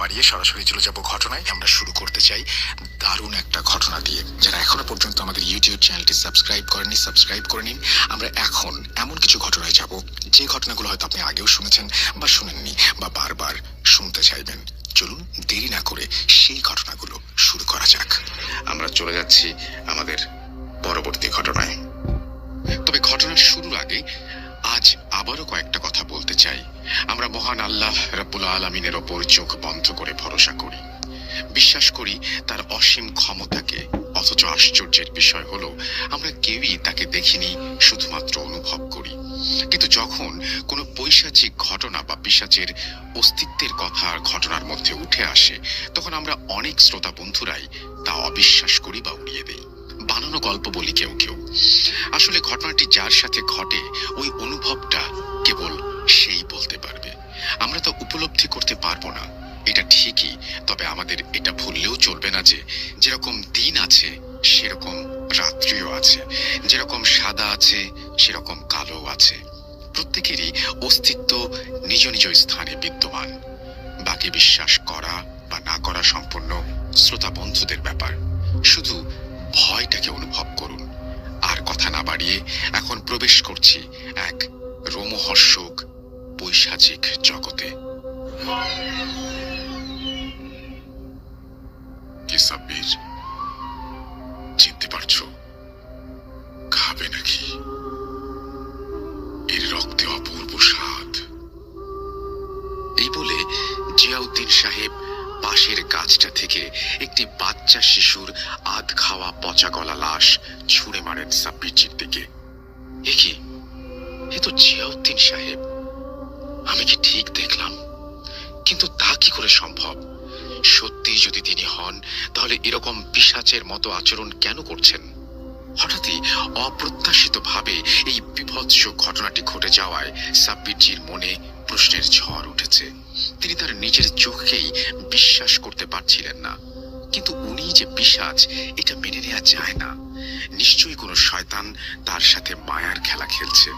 বাড়িয়ে সরাসরি চলে যাব ঘটনায়। আমরা শুরু করতে চাই দারুণ একটা ঘটনা দিয়ে। যারা এখনো পর্যন্ত আমাদের ইউটিউব চ্যানেলটি সাবস্ক্রাইব করেননি, সাবস্ক্রাইব করে নিন। আমরা এখন এমন কিছু ঘটনায় যাব যে ঘটনাগুলো হয়তো আপনি আগেও শুনেছেন বা শুনেননি বা বারবার শুনতে চাইবেন। চলুন দেরি না করে সেই ঘটনাগুলো শুরু করা যাক। আমরা চলে যাচ্ছি আমাদের পরবর্তী ঘটনায়। তবে ঘটনার শুরুর আগে আজ আবারও কয়েকটা কথা বলতে চাই। আমরা মহান আল্লাহ রাব্বুল আলামিনের ওপর চোখ বন্ধ করে ভরসা করি, বিশ্বাস করি তার অসীম ক্ষমতাকে। অথচ আশ্চর্যের বিষয় হলো আমরা কেউই তাকে দেখিনি, শুধুমাত্র অনুভব করি। কিন্তু যখন কোনো পৈশাচিক ঘটনা বা পিশাচের অস্তিত্বের কথা ঘটনার মধ্যে উঠে আসে, তখন আমরা অনেক শ্রোতা বন্ধুরাই তা অবিশ্বাস করি বা উড়িয়ে দেই, বানানো গল্প বলি কেউ কেউ। আসলে ঘটনাটি যার সাথে ঘটে ওই অনুভবটা কেবল সেই বলতে পারবে। আমরা তো উপলব্ধি করতে পারবো না, এটা ঠিকই। তবে আমাদের এটা ভুললেও চলবে না যে যেরকম দিন আছে সেরকম রাত্রিও আছে, যেরকম সাদা আছে সেরকম কালো আছে। প্রত্যেকেরই অস্তিত্ব নিজ নিজ স্থানে বিদ্যমান। বাকি বিশ্বাস করা বা না করা সম্পূর্ণ শ্রোতা বন্ধুদের ব্যাপার। শুধু ভয়টাকে অনুভব করুন। আর কথা না বাড়িয়ে এখন প্রবেশ করছি এক রোমহর্ষক পৈশাচিক জগতে। কি সাব্বির, চিনতে পারছো? খাবে নাকি? এর রক্তে অপূর্ব স্বাদ। এই বলে জিয়াউদ্দিন সাহেব পাশের গাছটা থেকে একটি বাচ্চা শিশুর আধ খাওয়া পচা গলা লাশ ছুঁড়ে মারেন সাব্বিরজির দিকে। এ কি? এ তো জিয়াউদ্দিন সাহেব। আমি কি ঠিক দেখলাম? কিন্তু তা কি করে সম্ভব? সত্যি যদি তিনি হন, তাহলে এরকম পিশাচের মতো আচরণ কেন করছেন? হঠাৎই অপ্রত্যাশিত ভাবে এই বিভৎস ঘটনাটি ঘটে যাওয়ায় সাব্বিরজির মনে প্রশ্নের ঝড় উঠেছে। তিনি তার নিজের চোখকেই বিশ্বাস করতে পারছিলেন না। কিন্তু উনি যে পিশাচ, এটা মেনে নেওয়া যায় না। নিশ্চয়ই কোনো শয়তান তার সাথে মায়ার খেলা খেলছে।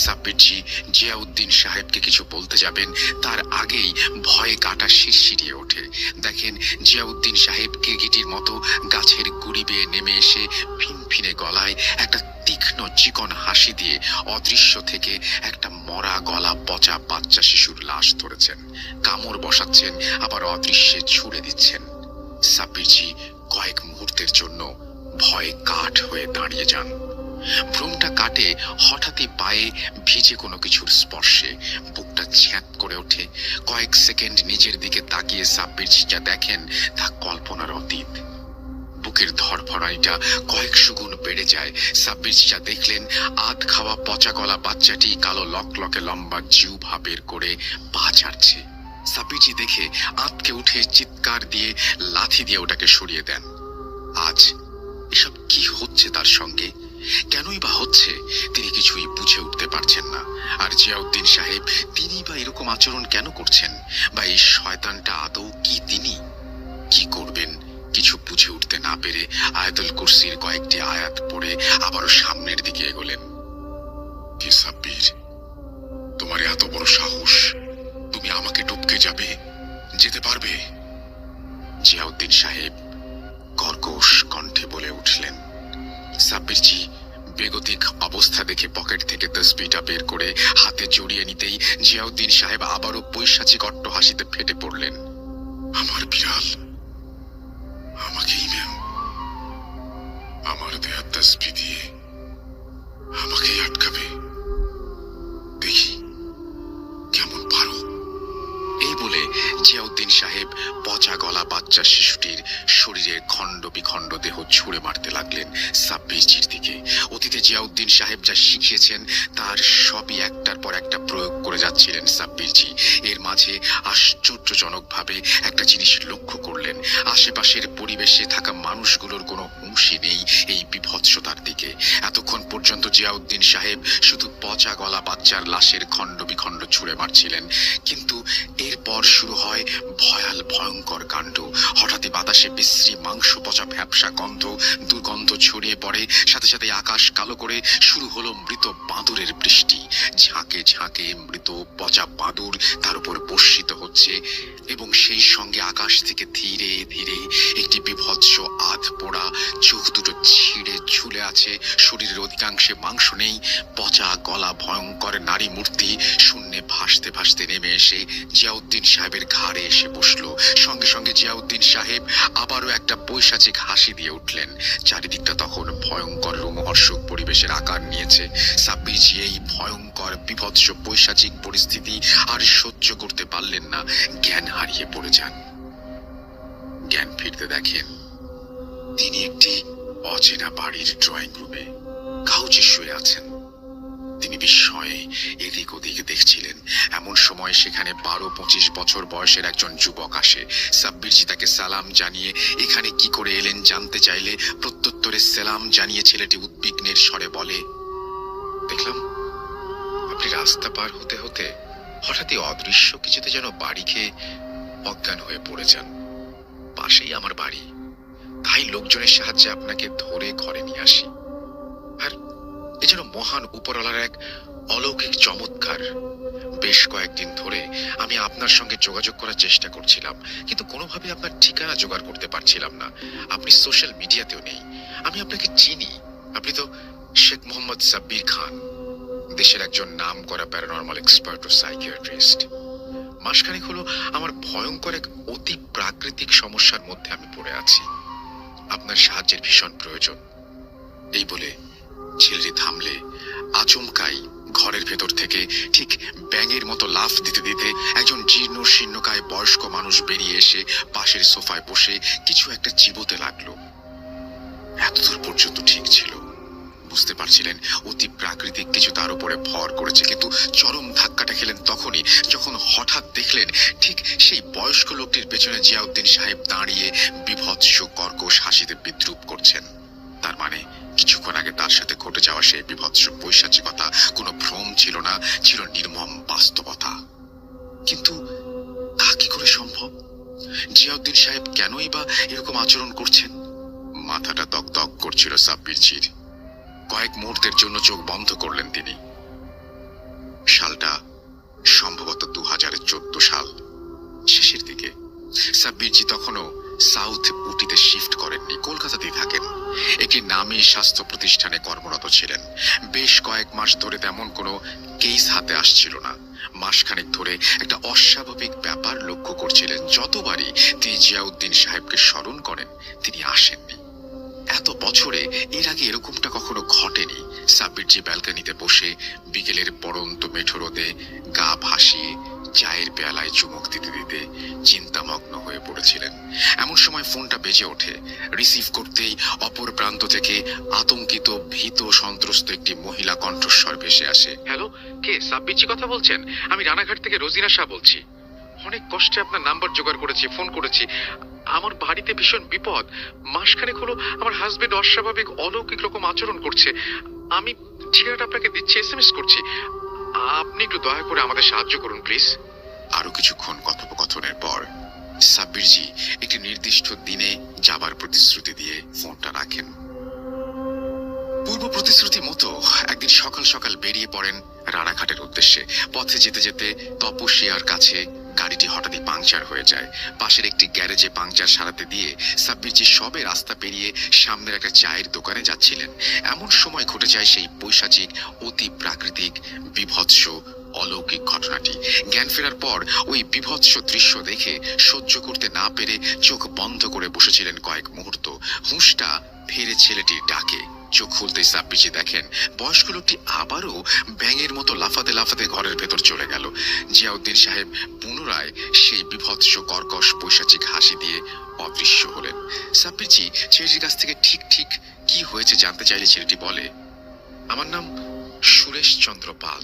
সাব্বিরজি জিয়াউদ্দিন সাহেবকে কিছু বলতে যাবেন, তার আগেই ভয়ে কাটা শিরশিরিয়ে ওঠে। দেখেন জিয়াউদ্দিন সাহেব গিরগিটির মতো গাছের গুড়ি বেয়ে নেমে এসে ফিনফিনে গলায় একটা তীক্ষ্ণ চিকন হাসি দিয়ে অদৃশ্য থেকে একটা মরা গলা পচা বাচ্চা শিশুর লাশ ধরেছেন, কামড় বসাচ্ছেন, আবার অদৃশ্যে ছুড়ে দিচ্ছেন। সাব্বিরজি কয়েক মুহূর্তের জন্য ভয়ে কাঠ হয়ে দাঁড়িয়ে যান। ভ্রমটা কাটে হঠাৎই পায়ে ভিজে কোনো কিছুর স্পর্শে। বুকটা ছ্যাঁত করে ওঠে। কয়েক সেকেন্ড নিজের দিকে তাকিয়ে সাব্বিরজি যা দেখেন তা কল্পনার অতীত। বুকের ধড়ফড়ানিটা কয়েকশো গুণ বেড়ে যায়। সাব্বিরজি যা দেখলেন, আধ খাওয়া পচা গলা বাচ্চাটি কালো লকলকে লম্বা জিহ্বা বের করে পা চাটছে। সাব্বিরজি দেখে আঁতকে উঠে চিৎকার দিয়ে লাথি দিয়ে ওটাকে সরিয়ে দেন। আজ এসব কি হচ্ছে তার সঙ্গে? কেনই বা হচ্ছে তিনি কিছুই বুঝে উঠতে পারছেন না। আর জিয়াউদ্দিন সাহেব, তিনি বা এরকম আচরণ কেন করছেন? বা এই শয়তানটা আদৌ কি তিনি? কি করবেন কিছু বুঝে উঠতে না পেরে আয়াতুল কুরসির কয়েকটি আয়াত পড়ে আবারও সামনের দিকে এগোলেন। কি সাব্বির, তোমার এত বড় সাহস? তুমি আমাকে টপকে যাবে? যেতে পারবে? জিয়াউদ্দিন সাহেব কর্কশ কণ্ঠে বলে উঠলেন। সাব্বিরজি বেগতিক অবস্থা দেখে পকেট থেকে তসবিটা বের করে হাতে জড়িয়ে নিতেই জিয়াউদ্দিন সাহেব আবারও পৈশাচিক অট্টহাসিতে ফেটে পড়লেন। আমার বিড়াল, আমাকেই নেও। আমার দেয়া তসবি দিয়ে আমাকেই আটকাবে? দেখি কেমন পারো। এই বলে জিয়াউদ্দিন সাহেব পচা গলা বাচ্চা শিশুটির শরীরের খণ্ড বিখণ্ড দেহ ছুঁড়ে মারতে লাগলেন সাব্বিরজির দিকে। অতীতে জিয়াউদ্দিন সাহেব যা শিখিয়েছেন তার সবই একটার পর একটা প্রয়োগ করে যাচ্ছিলেন সাব্বিরজি। এর মাঝে আশ্চর্যজনকভাবে একটা জিনিস লক্ষ্য করলেন, আশেপাশের পরিবেশে থাকা মানুষগুলোর কোনো হুঁশই নেই এই বিভৎসতার দিকে। এতক্ষণ পর্যন্ত জিয়াউদ্দিন সাহেব শুধু পচা গলা বাচ্চার লাশের খণ্ড বিখণ্ড ছুঁড়ে মারছিলেন, কিন্তু এরপর শুরু হয় ভয়াল ভয়ঙ্কর কাণ্ড। হঠাৎই বাতাস বাতাসে বিশ্রী মাংস পচা ভ্যাপসা গন্ধ, দুর্গন্ধ ছড়িয়ে পড়ে। সাথে সাথে আকাশ কালো করে শুরু হলো মৃত বাঁদরের বৃষ্টি। ঝাঁকে ঝাঁকে মৃত পচা বাঁদর তার উপর বর্ষিত হচ্ছে, এবং সেই সঙ্গে আকাশ থেকে ধীরে ধীরে একটি বিভৎস আধ পোড়া, চোখ দুটো ছিঁড়ে ঝুলে আছে, শরীরের অধিকাংশে মাংস নেই, পচা গলা ভয়ঙ্কর নারী মূর্তি শূন্যে ভাসতে ভাসতে নেমে এসে জিয়াউদ্দিন সাহেবের ঘাড়ে এসে বসলো। সঙ্গে সঙ্গে জিয়াউদ্দিন সাহেব আবারও একটা পৈশাচিক হাসি দিয়ে উঠলেন। চারিদিকটা তখন ভয়ঙ্কর রোমহর্ষক পরিবেশের আকার নিয়েছে। সাব্বিরজি এই ভয়ঙ্কর বিভৎস পৈশাচিক পরিস্থিতি আর সহ্য করতে পারলেন না, জ্ঞান হারিয়ে পড়ে যান। জ্ঞান ফিরতে দেখেন তিনি একটি অচেনা বাড়ির ড্রয়িং রুমে কাউচে শুয়ে আছেন। তিনি বিস্ময়ে এদিক ওদিক দেখছিলেন। এমন সময় সেখানে 12-25 বছর বয়সের একজন যুবক আসে। সাব্বিরজি তাকে সালাম জানিয়ে এখানে কি করে এলেন জানতে চাইলে প্রত্যুত্তরে সালাম জানিয়ে ছেলেটি উদ্বিগ্নের স্বরে বলে, দেখলাম আপনি রাস্তা পার হতে হতে হঠাৎই অদৃশ্য কিছুতে যেন বাড়ি খেয়ে অজ্ঞান হয়ে পড়ে যান। পাশেই আমার বাড়ি, তাই লোকজনের সাহায্যে আপনাকে ধরে ঘরে নিয়ে আসি। আর এ যেন মহান উপরওয়ালার এক অলৌকিক চমৎকার। বেশ কয়েকদিন ধরে আমি আপনার সঙ্গে যোগাযোগ করার চেষ্টা করছিলাম, কিন্তু কোনোভাবে আপনার ঠিকানা জোগাড় করতে পারছিলাম না। আপনি সোশ্যাল মিডিয়াতেও নেই। আমি আপনাকে চিনি, আপনি তো শেখ মোহাম্মদ সাব্বির খান, দেশের একজন নাম করা প্যারানরমাল এক্সপার্ট ও সাইকিয়াট্রিস্ট। মাসখানেক হলো আমার ভয়ঙ্কর এক অতি প্রাকৃতিক সমস্যার মধ্যে আমি পড়ে আছি। আপনার সাহায্যের ভীষণ প্রয়োজন। এই বলে ছেলেটি থামলে আচমকাই ঘরের ভেতর থেকে ঠিক ব্যাঙের মতো লাফ দিতে দিতে একজন জীর্ণ শীর্ণকায় বয়স্ক মানুষ বেরিয়ে এসে পাশের সোফায় বসে কিছু একটা চিবোতে লাগলো। এতদূর পর্যন্ত ঠিক ছিল, বুঝতে পারছিলেন অতি প্রাকৃতিক কিছু তার উপরে ভর করেছে, কিন্তু চরম ধাক্কাটা খেলেন তখনই যখন হঠাৎ দেখলেন ঠিক সেই বয়স্ক লোকটির পেছনে জিয়াউদ্দিন সাহেব দাঁড়িয়ে বিভৎস কর্কশ হাসিতে বিদ্রুপ করছেন। তার মানে কিছুক্ষণ আগে তার সাথে ঘটে যাওয়া সেই বিভৎস পৈশাচিকতা কোনো ভ্রম ছিল না, ছিল নির্মম বাস্তবতা। কিন্তু তা কি করে সম্ভব? জিয়াউদ্দিন সাহেব কেনই বা এরকম আচরণ করছেন? মাথাটা দগদগ করছিল সাব্বিরজির। কয়েক মুহূর্তের জন্য চোখ বন্ধ করলেন তিনি। সালটা সম্ভবত 2014 সাল, শেষের দিকে। সাব্বিরজি তখনও সাউথ উটিতে শিফট করেননি, কলকাতাতেই থাকেন। একটি নামী স্বাস্থ্য প্রতিষ্ঠানে কর্মরত ছিলেন। বেশ কয়েক মাস ধরে তেমন কোনো কেস হাতে আসছিল না। মাসখানেক ধরে একটা অস্বাভাবিক ব্যাপার লক্ষ্য করছিলেন। যতবারই তিনি জিয়াউদ্দিন সাহেবকে স্মরণ করেন, তিনি আসেননি। এত বছরে এর আগে এরকমটা কখনো ঘটেনি। সাব্বিরজি ব্যালকনিতে বসে বিকেলের পড়ন্ত মেঠো রোদে গা ভাসিয়ে চায়ের পেয়ালায় চুমুক দিতে দিতে চিন্তামগ্ন হয়ে পড়েছিলেন। এমন সময় ফোনটা বেজে ওঠে। রিসিভ করতেই অপর প্রান্ত থেকে আতঙ্কিত, ভীত, সন্ত্রস্ত একটি মহিলা কণ্ঠস্বর ভেসে আসে। হ্যালো, কে? সাব্বিরজি কথা বলছেন? আমি রানাঘাট থেকে রোজিনা শাহ বলছি। অনেক কষ্টে আপনার নাম্বার জোগাড় করেছি, ফোন করেছি। আমার বাড়িতে ভীষণ বিপদ। মাসখানেক হলো আমার হাজবেন্ড অস্বাভাবিক অলৌকিক রকম আচরণ করছে। আমি ঠিকানাটা আপনাকে দিচ্ছি, এসএমএস করছি। আপনি একটু দয়া করে আমাদের সাহায্য করুন প্লিজ। আরো কিছুক্ষণ কথোপকথনের পর সাব্বিরজি একটি নির্দিষ্ট দিনে যাবার প্রতিশ্রুতি দিয়ে ফোনটা রাখেন। পূর্ব প্রতিশ্রুতি মতো একদিন সকাল সকাল বেরিয়ে পড়েন রানাঘাটের উদ্দেশ্যে। পথে যেতে যেতে তপসিয়ার কাছে গাড়িটি হঠাৎই পাংচার হয়ে যায়। পাশের একটি গ্যারেজে পাংচার সারাতে দিয়ে সাব্বিরজি সবে রাস্তা পেরিয়ে সামনের একটা চায়ের দোকানে যাচ্ছিলেন। এমন সময় ঘটে যায় সেই পৈশাচিক, অতি প্রাকৃতিক, বিভৎস, অলৌকিক ঘটনাটি। জ্ঞান ফেরার পর ওই বিভৎস দৃশ্য দেখে সহ্য করতে না পেরে চোখ বন্ধ করে বসেছিলেন কয়েক মুহূর্ত। হুঁশটা ফিরে ছেলেটির ডাকে চোখ খুলতে সাব্বিরজি দেখেন বয়স্ক লোকটি আবারও ব্যাঙের মতো লাফাতে লাফাতে ঘরের ভেতর চলে গেল। জিয়াউদ্দিন সাহেব পুনরায় সেই বিভৎস কর্কশ পৈশাচিক হাসি দিয়ে অদৃশ্য হলেন। সাব্বিরজি ছেলেটির কাছ থেকে ঠিক ঠিক কি হয়েছে জানতে চাইলে ছেলেটি বলে, আমার নাম সুরেশ চন্দ্র পাল।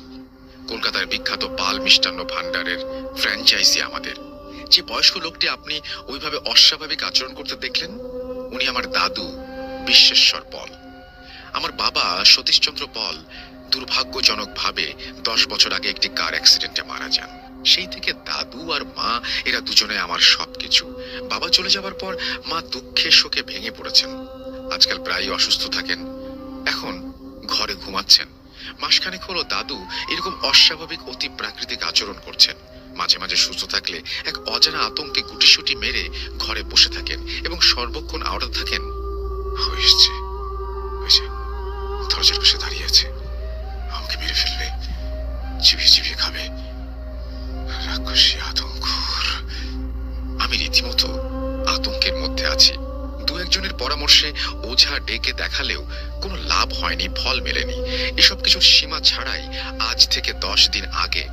কলকাতার বিখ্যাত পাল মিষ্টান্ন ভান্ডারের ফ্র্যাঞ্চাইজি আমাদের। যে বয়স্ক লোকটি আপনি ওইভাবে অস্বাভাবিক আচরণ করতে দেখলেন, উনি আমার দাদু বিশ্বেশ্বর পল। আমার বাবা সতীশচন্দ্র পল দুর্ভাগ্যজনকভাবে 10 বছর আগে একটি কার অ্যাক্সিডেন্টে মারা যান। সেই থেকে দাদু আর মা এরা দুজনে আমার সবকিছু। বাবা চলে যাবার পর মা দুঃখে শোকে ভেঙে পড়েছেন। আজকাল প্রায়ই অসুস্থ থাকেন। এখন ঘরে ঘুমাচ্ছেন। মাসখানেক হলো দাদু এরকম অস্বাভাবিক অতি প্রাকৃতিক আচরণ করছেন। মাঝে মাঝে সুস্থ থাকলে এক অজানা আতঙ্কে গুটিসুটি মেরে ঘরে বসে থাকেন এবং সর্বক্ষণ আওড়াতে থাকেন, হয়েছে হয়েছে, দরজার পাশে দাঁড়িয়ে আছে, আমাকে মেরে ফেলবে, চিবিয়ে চিবিয়ে খাবে, রাক্ষসী আতঙ্কর। আমি রীতিমতো আতঙ্কের মধ্যে আছি। দু একজনের পরামর্শে ওঝা ডেকে দেখালেও কোনো লাভ হয়নি, ফল মেলেনি। এসব কিছুর সীমা ছাড়াই আজ থেকে 10 দিন আগে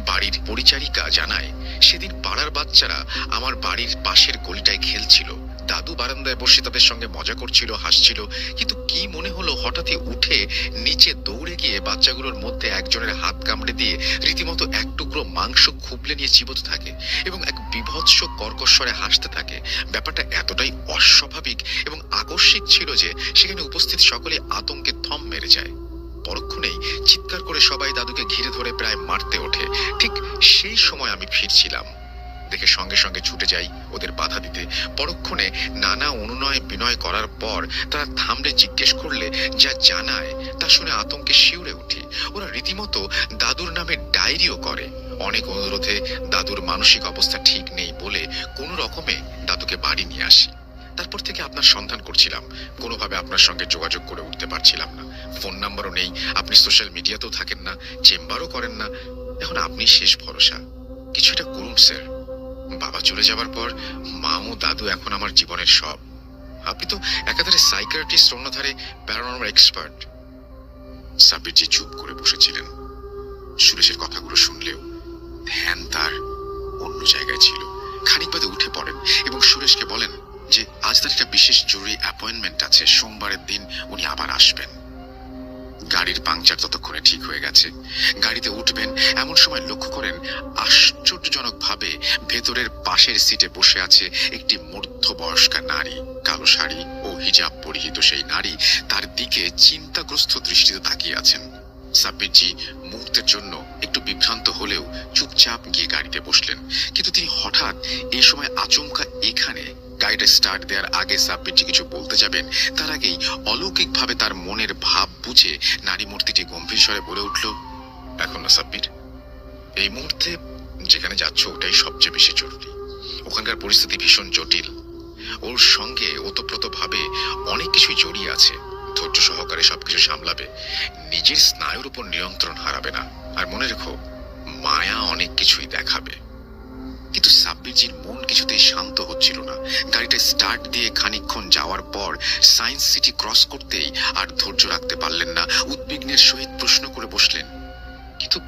বাড়ির পরিচারিকা জানায়, সেদিন পাড়ার বাচ্চারা আমার বাড়ির পাশের গলিটায় খেলছিল। দাদু বারান্দায় বসে তাদের সঙ্গে মজা করছিল, হাসছিল। কিন্তু কি মনে হলো হঠাৎই উঠে নিচে দৌড়ে গিয়ে বাচ্চাগুলোর মধ্যে একজনের হাত কামড়ে দিয়ে রীতিমতো এক টুকরো মাংস খুবলে নিয়ে চিবোতে থাকে এবং এক বীভৎস কর্কশ্বরে হাসতে থাকে। ব্যাপারটা এতটাই অস্বাভাবিক এবং আকস্মিক ছিল যে সেখানে উপস্থিত সকলে আতঙ্কে থম মেরে যায়। পরক্ষণেই চিৎকার করে সবাই দাদুকে ঘিরে ধরে প্রায় মারতে ওঠে। ঠিক সেই সময় আমি ফিরছিলাম, দেখে সঙ্গে সঙ্গে ছুটে যাই ওদের বাধা দিতে। পরক্ষণে নানা অনুনয় বিনয় করার পর তারা থামলে জিজ্ঞেস করলে যা জানায় তা শুনে আতঙ্কে শিউরে উঠি। ওরা রীতিমতো দাদুর নামে ডায়েরিও করে। অনেক অনুরোধে দাদুর মানসিক অবস্থা ঠিক নেই বলে কোনো রকমে দাদুকে বাড়ি নিয়ে আসি। তারপর থেকে আপনার সন্ধান করছিলাম, কোনোভাবে আপনার সঙ্গে যোগাযোগ করে উঠতে পারছিলাম না। ফোন নাম্বারও নেই, আপনি সোশ্যাল মিডিয়াতেও থাকেন না, চেম্বারও করেন না। এখন আপনি শেষ ভরসা, কিছু একটা করুন স্যার। বাবা চলে যাবার পর মা ও দাদু এখন আমার জীবনের সব। আপনি তো একাধারে সাইকিয়াট্রিস্ট, অন্যধারে প্যারানর্মাল এক্সপার্ট। সাব্বিরজি চুপ করে বসেছিলেন। সুরেশের কথাগুলো শুনলেও ধ্যান তার অন্য জায়গায় ছিল। খানিক বাদে উঠে পড়েন এবং সুরেশকে বলেন যে আজ তার একটা বিশেষ জরুরি অ্যাপয়েন্টমেন্ট আছে, সোমবারের দিন উনি আবার আসবেন। গাড়ির পাংচার ততক্ষণে ঠিক হয়ে গেছে। গাড়িতে উঠবেন এমন সময় লক্ষ্য করেন আশ্চর্যজনক ভাবে ভেতরের পাশের সিটে বসে আছে একটি মধ্যবয়স্কা নারী। কালো শাড়ি ও হিজাব পরিহিত সেই নারী তার দিকে চিন্তাগ্রস্ত দৃষ্টিতে তাকিয়ে আছেন। সাব্বিরজি মুহূর্তের জন্য একটু বিভ্রান্ত হলেও চুপচাপ গিয়ে গাড়িতে বসলেন। কিন্তু তিনি হঠাৎ এই সময় আচমকা এখানে গাড়িটা স্টার্ট দেওয়ার আগে সাব্বিরজি কিছু বলতে যাবেন, তার আগেই অলৌকিকভাবে তার মনের ভাব বুঝে নারী মূর্তিটি গম্ভীর স্বরে বলে উঠল, এখন না সাব্বির, এই মুহূর্তে যেখানে যাচ্ছ ওটাই সবচেয়ে বেশি জরুরি। ওখানকার পরিস্থিতি ভীষণ জটিল। ওর সঙ্গে ওতপ্রোত ভাবে অনেক কিছুই জড়িয়ে আছে। ধৈর্য সহকারে সবকিছু সামলাবে, নিজের স্নায়ুর উপর নিয়ন্ত্রণ হারাবে না। আর মনে রেখো, মায়া অনেক কিছুই দেখাবে। কিন্তু সাব্বিরজির মন কিছুতেই শান্ত হচ্ছিল না। গাড়িটা স্টার্ট দিয়ে খানিকক্ষণ যাওয়ার পর সায়েন্স সিটি ক্রস করতেই আর ধৈর্য রাখতে পারলেন না। উদ্বিগ্নের সহিত প্রশ্ন করে বসলেন, কিন্তু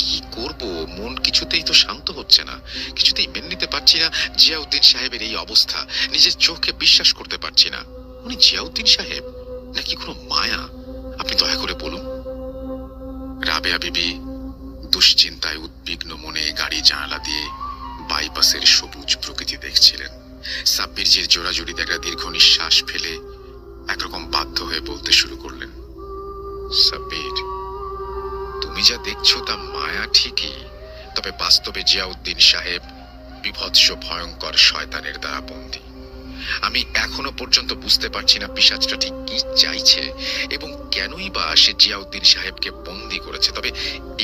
কি করব, মন কিছুতেই তো শান্ত হচ্ছে না। কিছুতেই মেনে নিতে পারছি না জিয়াউদ্দিন সাহেবের এই অবস্থা। নিজের চোখে বিশ্বাস করতে পারছি না। উনি জিয়াউদ্দিন সাহেব নাকি কোনো মায়া? আপনি দয়া করে বলুন। রাবেয়া বিবি দুশ্চিন্তায় উদ্বিগ্ন মনে গাড়ি জানালা দিয়ে বাইপাসের সবুজ প্রকৃতি দেখছিলেন। সাব্বিরজির জোড়াজুড়িতে একটা দীর্ঘ নিঃশ্বাস ফেলে একরকম বাধ্য হয়ে বলতে শুরু করলেন, সাব্বির, তুমি যা দেখছো তা মায়া ঠিকই, তবে বাস্তবে জিয়াউদ্দিন সাহেব বিভৎস ভয়ঙ্কর শয়তানের দ্বারা বন্দী। আমি এখনো পর্যন্ত বুঝতে পারছি না পিশাচটা ঠিক কি চাইছে এবং কেনই বা সে জিয়াউদ্দিন সাহেবকে বন্দী করেছে। তবে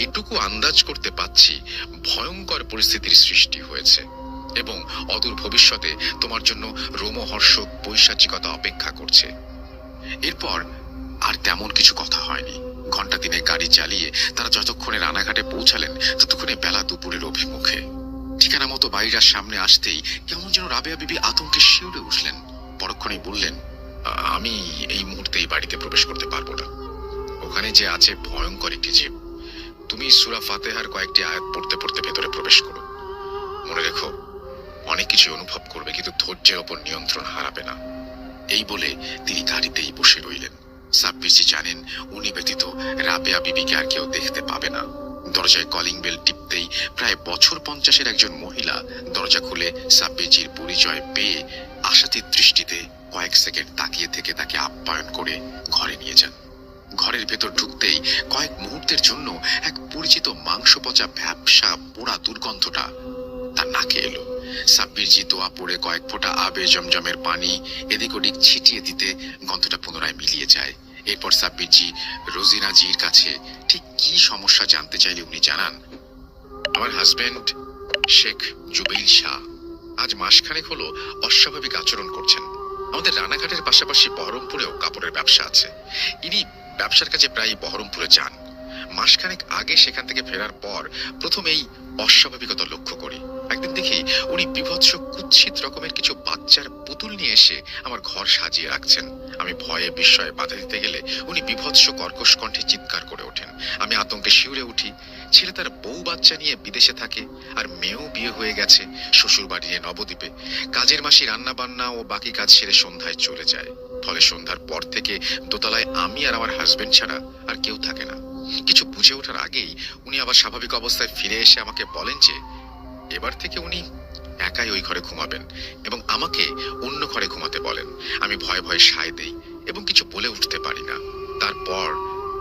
এটুকু আন্দাজ করতে পারছি ভয়ঙ্কর পরিস্থিতির সৃষ্টি হয়েছে এবং অদূর ভবিষ্যতে তোমার জন্য রোমহর্ষক পৈশাচিকতা অপেক্ষা করছে। এরপর আর তেমন কিছু কথা হয়নি। ঘন্টা দিনে গাড়ি চালিয়ে তারা যতক্ষণে রানাঘাটে পৌঁছালেন ততক্ষণে বেলা দুপুরের অভিমুখে। ঠিকানা মতো বাড়িটার সামনে আসতেই কেমন যেন রাবেয়া বিবি আতঙ্কে শিউরে উঠলেন। পরক্ষণেই বললেন, আমি এই মুহূর্তে এই বাড়িতে প্রবেশ করতে পারবো না। ওখানে যে আছে ভয়ঙ্কর একটি জীব। তুমি সূরা ফাতিহার কয়েকটি আয়াত পড়তে পড়তে ভেতরে প্রবেশ করো। মনে রেখো, অনেক কিছু অনুভব করবে কিন্তু ধৈর্যের ওপর নিয়ন্ত্রণ হারাবে না। এই বলে তিনি গাড়িতেই বসে রইলেন। সাব্বিরজি জানেন উনি ব্যতীত রাবেয়া বিবিকে আর কেউ দেখতে পাবে না। দরজায় কলিং বেল টিপতেই প্রায় বছর 50-এর একজন মহিলা দরজা খুলে সাব্বিরজির পরিচয় পেয়ে আশাতীত দৃষ্টিতে কয়েক সেকেন্ড তাকিয়ে থেকে তাকে আপ্যায়ন করে ঘরে নিয়ে যান। ঘরের ভেতর ঢুকতেই কয়েক মুহূর্তের জন্য এক পরিচিত মাংস পচা ভ্যাপসা পোড়া দুর্গন্ধটা তার নাকে এলো। সাব্বির জি দোয়া পড়ে কয়েক ফোঁটা আবে জমজমের পানি এদিক ওদিক ছিটিয়ে দিতে গন্ধটা পুনরায় মিলিয়ে যায়। এরপর সাব্বির জি রোজিনা জির কাছে ঠিক কি সমস্যা জানতে চাইলে উনি জানান, আমার হাজবেন্ড শেখ জুবেইল শাহ আজ মাসখানেক হলো অস্বাভাবিক আচরণ করছেন। আমাদের রানাঘাটের পাশাপাশি বহরমপুরেও কাপড়ের ব্যবসা আছে। ইনি ব্যবসার কাজে প্রায় বহরমপুরে যান। মাসখানেক আগে সেখান থেকে ফেরার পর প্রথম এই অস্বাভাবিকতা লক্ষ্য করি। একদিন দেখি উনি বীভৎস কুৎসিত রকমের কিছু বাচ্চার পুতুল নিয়ে এসে আমার ঘর সাজিয়ে রাখছেন। আমি ভয়ে বিস্ময়ে বাধা দিতে গেলে উনি বীভৎস কর্কশ কণ্ঠে চিৎকার করে ওঠেন। আমি আতঙ্কে শিউরে উঠি। ছেলে তার বউ বাচ্চা নিয়ে বিদেশে থাকে, আর মেয়েও বিয়ে হয়ে গেছে শ্বশুর বাড়ি নিয়ে নবদ্বীপে। কাজের মাসি রান্না বান্না ও বাকি কাজ সেরে সন্ধ্যায় চলে যায়। ফলে সন্ধ্যার পর থেকে দোতলায় আমি আর আমার হাজবেন্ড ছাড়া আর কেউ থাকে না। কিছু বুঝে ওঠার আগেই উনি আবার স্বাভাবিক অবস্থায় ফিরে এসে আমাকে বলেন যে এবার থেকে উনি একাই ওই ঘরে ঘুমাবেন এবং আমাকে অন্য ঘরে ঘুমাতে বলেন। আমি ভয়ে ভয়ে সায় দেই এবং কিছু বলে উঠতে পারি না। তারপর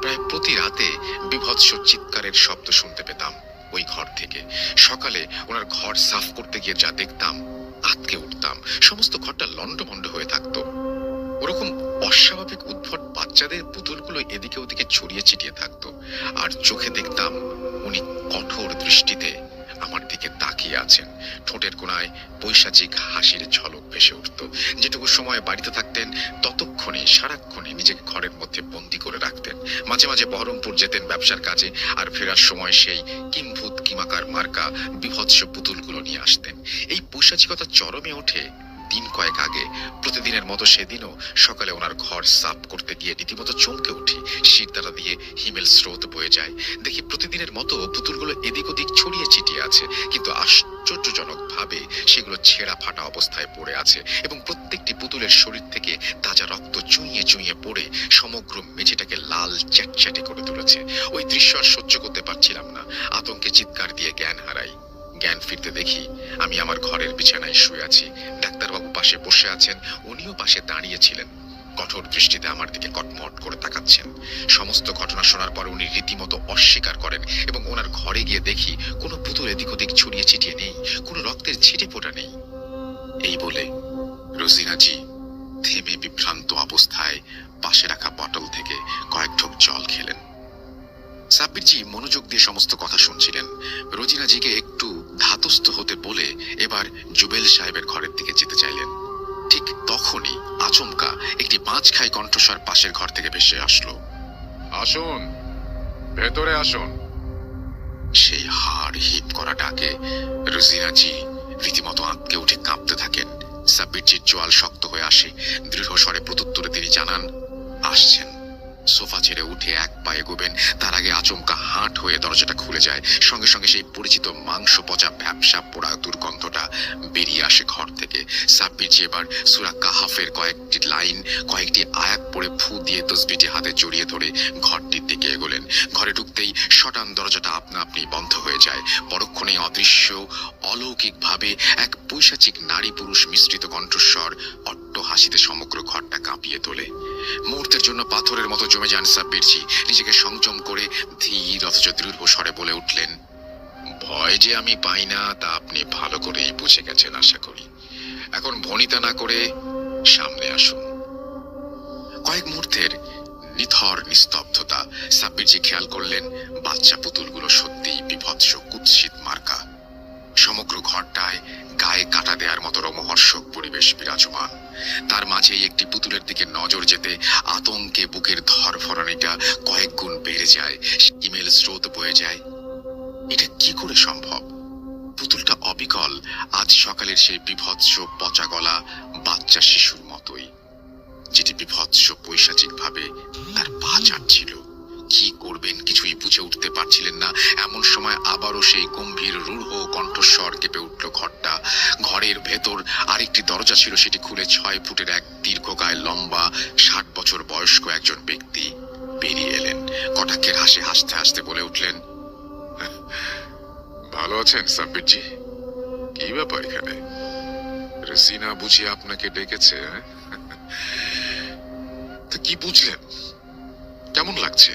প্রায় প্রতি রাতে বীভৎস চিৎকারের শব্দ শুনতে পেতাম ওই ঘর থেকে। সকালে ওনার ঘর সাফ করতে গিয়ে যা দেখতাম আঁতকে উঠতাম। সমস্ত ঘরটা লন্ডভন্ড হয়ে থাকতো। ওরকম অস্বাভাবিক উদ্ভট বাচ্চাদের পুতুলগুলো এদিকে ওদিকে ছড়িয়ে ছিটিয়ে থাকতো। আর চোখে দেখতাম উনি কঠোর দৃষ্টিতে আমার দিকে তাকিয়ে আছেন। ঠোঁটের কোণায় পৈশাচিক হাসির ঝলক ভেসে উঠত। যেটুকু সময় বাড়িতে থাকতেন ততক্ষণে সারাক্ষণে নিজেকে ঘরের মধ্যে বন্দি করে রাখতেন। মাঝে মাঝে বহরমপুর যেতেন ব্যবসার কাজে, আর ফেরার সময় সেই কিম্ভূত কিমাকার মার্কা বীভৎস পুতুলগুলো নিয়ে আসতেন। এই পৈশাচিকতা চরমে ওঠে দিন কয়েক আগে। প্রতিদিনের মতো সেদিনও সকালে ওনার ঘর সাফ করতে গিয়ে রীতিমতো চমকে উঠি। শিরদাঁড়া দিয়ে হিমেল স্রোত বয়ে যায়। দেখি প্রতিদিনের মতো পুতুলগুলো এদিক ওদিক ছড়িয়ে ছিটিয়ে আছে, কিন্তু আশ্চর্যজনক ভাবে সেগুলো ছেঁড়া ফাটা অবস্থায় পড়ে আছে এবং প্রত্যেকটি পুতুলের শরীর থেকে তাজা রক্ত চুইয়ে চুইয়ে পড়ে সমগ্র মেঝেটাকে লাল চ্যাটচ্যাটে করে তুলেছে। ওই দৃশ্য আর সহ্য করতে পারছিলাম না। আতঙ্কে চিৎকার দিয়ে জ্ঞান হারাই। জ্ঞান ফিরতে দেখি আমি আমার ঘরের বিছানায় শুয়ে আছি। ডাক্তারবাবু পাশে বসে আছেন, উনিও পাশে দাঁড়িয়েছিলেন। কঠোর দৃষ্টিতে আমার দিকে কটমট করে তাকাচ্ছেন। সমস্ত ঘটনা শোনার পর উনি রীতিমতো অস্বীকার করেন এবং ওনার ঘরে গিয়ে দেখি কোনো পুতুল এদিক ওদিক ছড়িয়ে ছিটিয়ে নেই, কোনো রক্তের ছিটে ফোঁটা নেই। এই বলে রোজিনাজি থেমে বিভ্রান্ত অবস্থায় পাশে রাখা বটল থেকে কয়েক ঢোক জল খেলেন। সাব্বিরজি মনোযোগ দিয়ে সমস্ত কথা শুনছিলেন। রোজিনাজিকে একটু ধাতস্থ হতে বলে এবার জুবেল সাহেবের ঘরের দিকে যেতে চাইলেন। ঠিক তখনই আচমকা একটি মাছ খাই কণ্ঠস্বর পাশের ঘর থেকে ভেসে আসলো, আসুন, ভেতরে আসুন। সেই হাড় হিপ করা ডাকে রোজিনাজি রীতিমতো আঁতকে উঠে কাঁপতে থাকেন। সাব্বিরজির চোয়াল শক্ত হয়ে আসে। দৃঢ় স্বরে প্রত্যুত্তরে তিনি জানান, আসছেন। সোফা ছেড়ে উঠে এক পা এগোবেন, তার আগে আচমকা হাট হয়ে দরজাটা খুলে যায়। সঙ্গে সঙ্গে সেই পরিচিত মাংস পচা ভ্যাপসা পোড়া দুর্গন্ধটা বেরিয়ে আসে ঘর থেকে। সাব্বিরজি এবার সূরা কাহাফের কয়েকটি লাইন, কয়েকটি আয়াত পড়ে ফু দিয়ে তসবিহটি হাতে জড়িয়ে ধরে ঘরটির দিকে এগোলেন। ঘরে ঢুকতেই শটান দরজাটা আপনা আপনি বন্ধ হয়ে যায়। পরক্ষণেই অদৃশ্য অলৌকিক ভাবে এক পৈশাচিক নারী পুরুষ মিশ্রিত কণ্ঠস্বর অট্ট হাসিতে সমগ্র ঘরটা কাঁপিয়ে তোলে। মুহূর্তের জন্য পাথরের মতো জমে যান সাব্বিরজি। নিজেকে সংযম করে ধীর অথচ দৃঢ় স্বরে বলে উঠলেন, ভয় যে আমি পাই না তা আপনি ভালো করেই বুঝে গেছেন আশা করি। এখন ভনিতা না করে সামনে আসুন। কয়েক মুহূর্তের নিথর নিস্তব্ধতা। সাব্বিরজি খেয়াল করলেন বাচ্চা পুতুলগুলো সত্যিই বীভৎস কুৎসিত মার্কা। সমগ্র ঘরটায় গায়ে কাটা দেওয়ার মতো রোমহর্ষক পরিবেশ বিরাজমান। তার মাঝেই একটি পুতুলের দিকে নজর যেতে আতঙ্কে বুকের ধরফরানিটা কয়েক গুণ বেড়ে যায়। ইমেল স্রোত বয়ে যায়। এটা কি করে সম্ভব? পুতুলটা অবিকল আজ সকালের সেই বীভৎস পচা গলা বাচ্চা শিশুর মতোই, যেটি বীভৎস পৈশাচিক ভাবে তার পা চাটছিল। কি করবেন কিছুই বুঝে উঠতে পারছিলেন না। এমন সময় আবারও সেই গম্ভীর রূঢ় কণ্ঠস্বর কেঁপে উঠল ঘরটা। ঘরের ভেতর আরেকটি দরজা ছিল, সেটি খুলে 6 ফুটের এক দীর্ঘকায় লম্বা 60 বছর বয়স্ক একজন ব্যক্তি বেরিয়ে এলেন। কটাক্ষের হাসি হাসতে হাসতে বলে উঠলেন, ভালো আছেন সাব্বিরজি? কি ব্যাপার এখানে? রসিনা বুঝি আপনাকে ডেকেছে? তো কি বুঝলেন? কেমন লাগছে?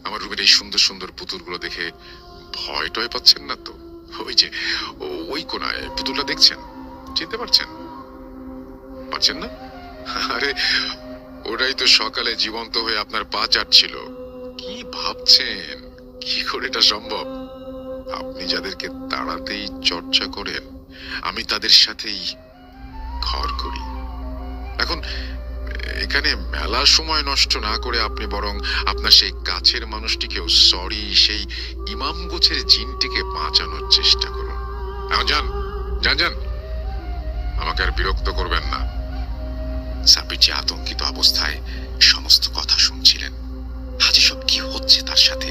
আমার রুমের এই সুন্দর সুন্দর পুতুলগুলো দেখে ভয় টয় পাচ্ছেন না তো? ওই যে ওই কোনায় পুতুলটা দেখছেন, চিনতে পারছেন? পারছেন না? আরে ওটাই তো সকালে জীবন্ত হয়ে আপনার পা চাটছিল। কি ভাবছেন? কি করে এটা সম্ভব? আপনি যাদেরকে তাড়াতেই চর্চা করেন, আমি তাদের সাথেই ঘর করি। এখন এখানে মেলা সময় নষ্ট না করে আপনি বরং আপনার সেই কাছের মানুষটিকেও, সরি সেই ইমাম গোছের জিনটিকে বাঁচানোর চেষ্টা করুন। এখন যান, যান যান, আমাকে আর বিরক্ত করবেন না। সাব্বির যে আতঙ্কিত অবস্থায় সমস্ত কথা শুনছিলেন। আজ সব কি হচ্ছে তার সাথে,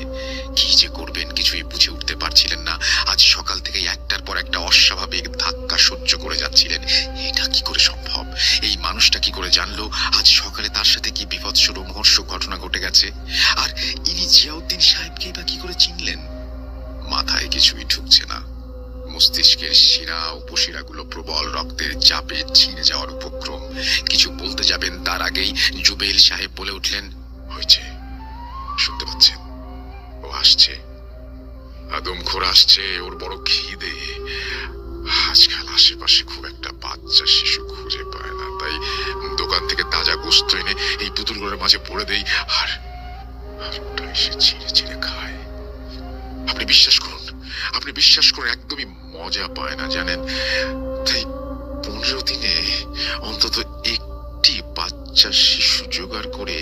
কি যে করবেন কিছুই বুঝে উঠতে পারছিলেন না। আজ সকাল থেকে একটার পর একটা অস্বাভাবিক ধাক্কা সহ্য করে যাচ্ছিলেন। এটা কি করে সম্ভব? এই মানুষটা কি করে জানলো আজ সকালে তার সাথে কি বিভৎস রোমহর্ষক ঘটনা ঘটে গেছে? আর ইনি জিয়াউদ্দিন সাহেবকেই বা কি করে চিনলেন? মাথায় কিছুই ঢুকছে না। মস্তিষ্কের শিরা উপশিরাগুলো প্রবল রক্তের চাপে ছিঁড়ে যাওয়ার উপক্রম। কিছু বলতে যাবেন তার আগেই জুবেল সাহেব বলে উঠলেন, হয়েছে, শুনতে পাচ্ছেন? ও আসছে, আদমখোর আসছে। ওর বড় খিদে। আজকাল আশেপাশে খুব একটা বাচ্চা শিশু খুঁজে পায় না, তাই দোকান থেকে তাজা গোস্ত এনে এই পুতুলগুলোর মাঝে পড়ে দেই, আর আর ওটা এসে ছিঁড়ে ছিঁড়ে খায়। আপনি বিশ্বাস করুন, আপনি বিশ্বাস করুন, একদমই মজা পায় না জানেন। তাই 15 দিনে অন্তত একটি বাচ্চা শিশু জোগাড় করে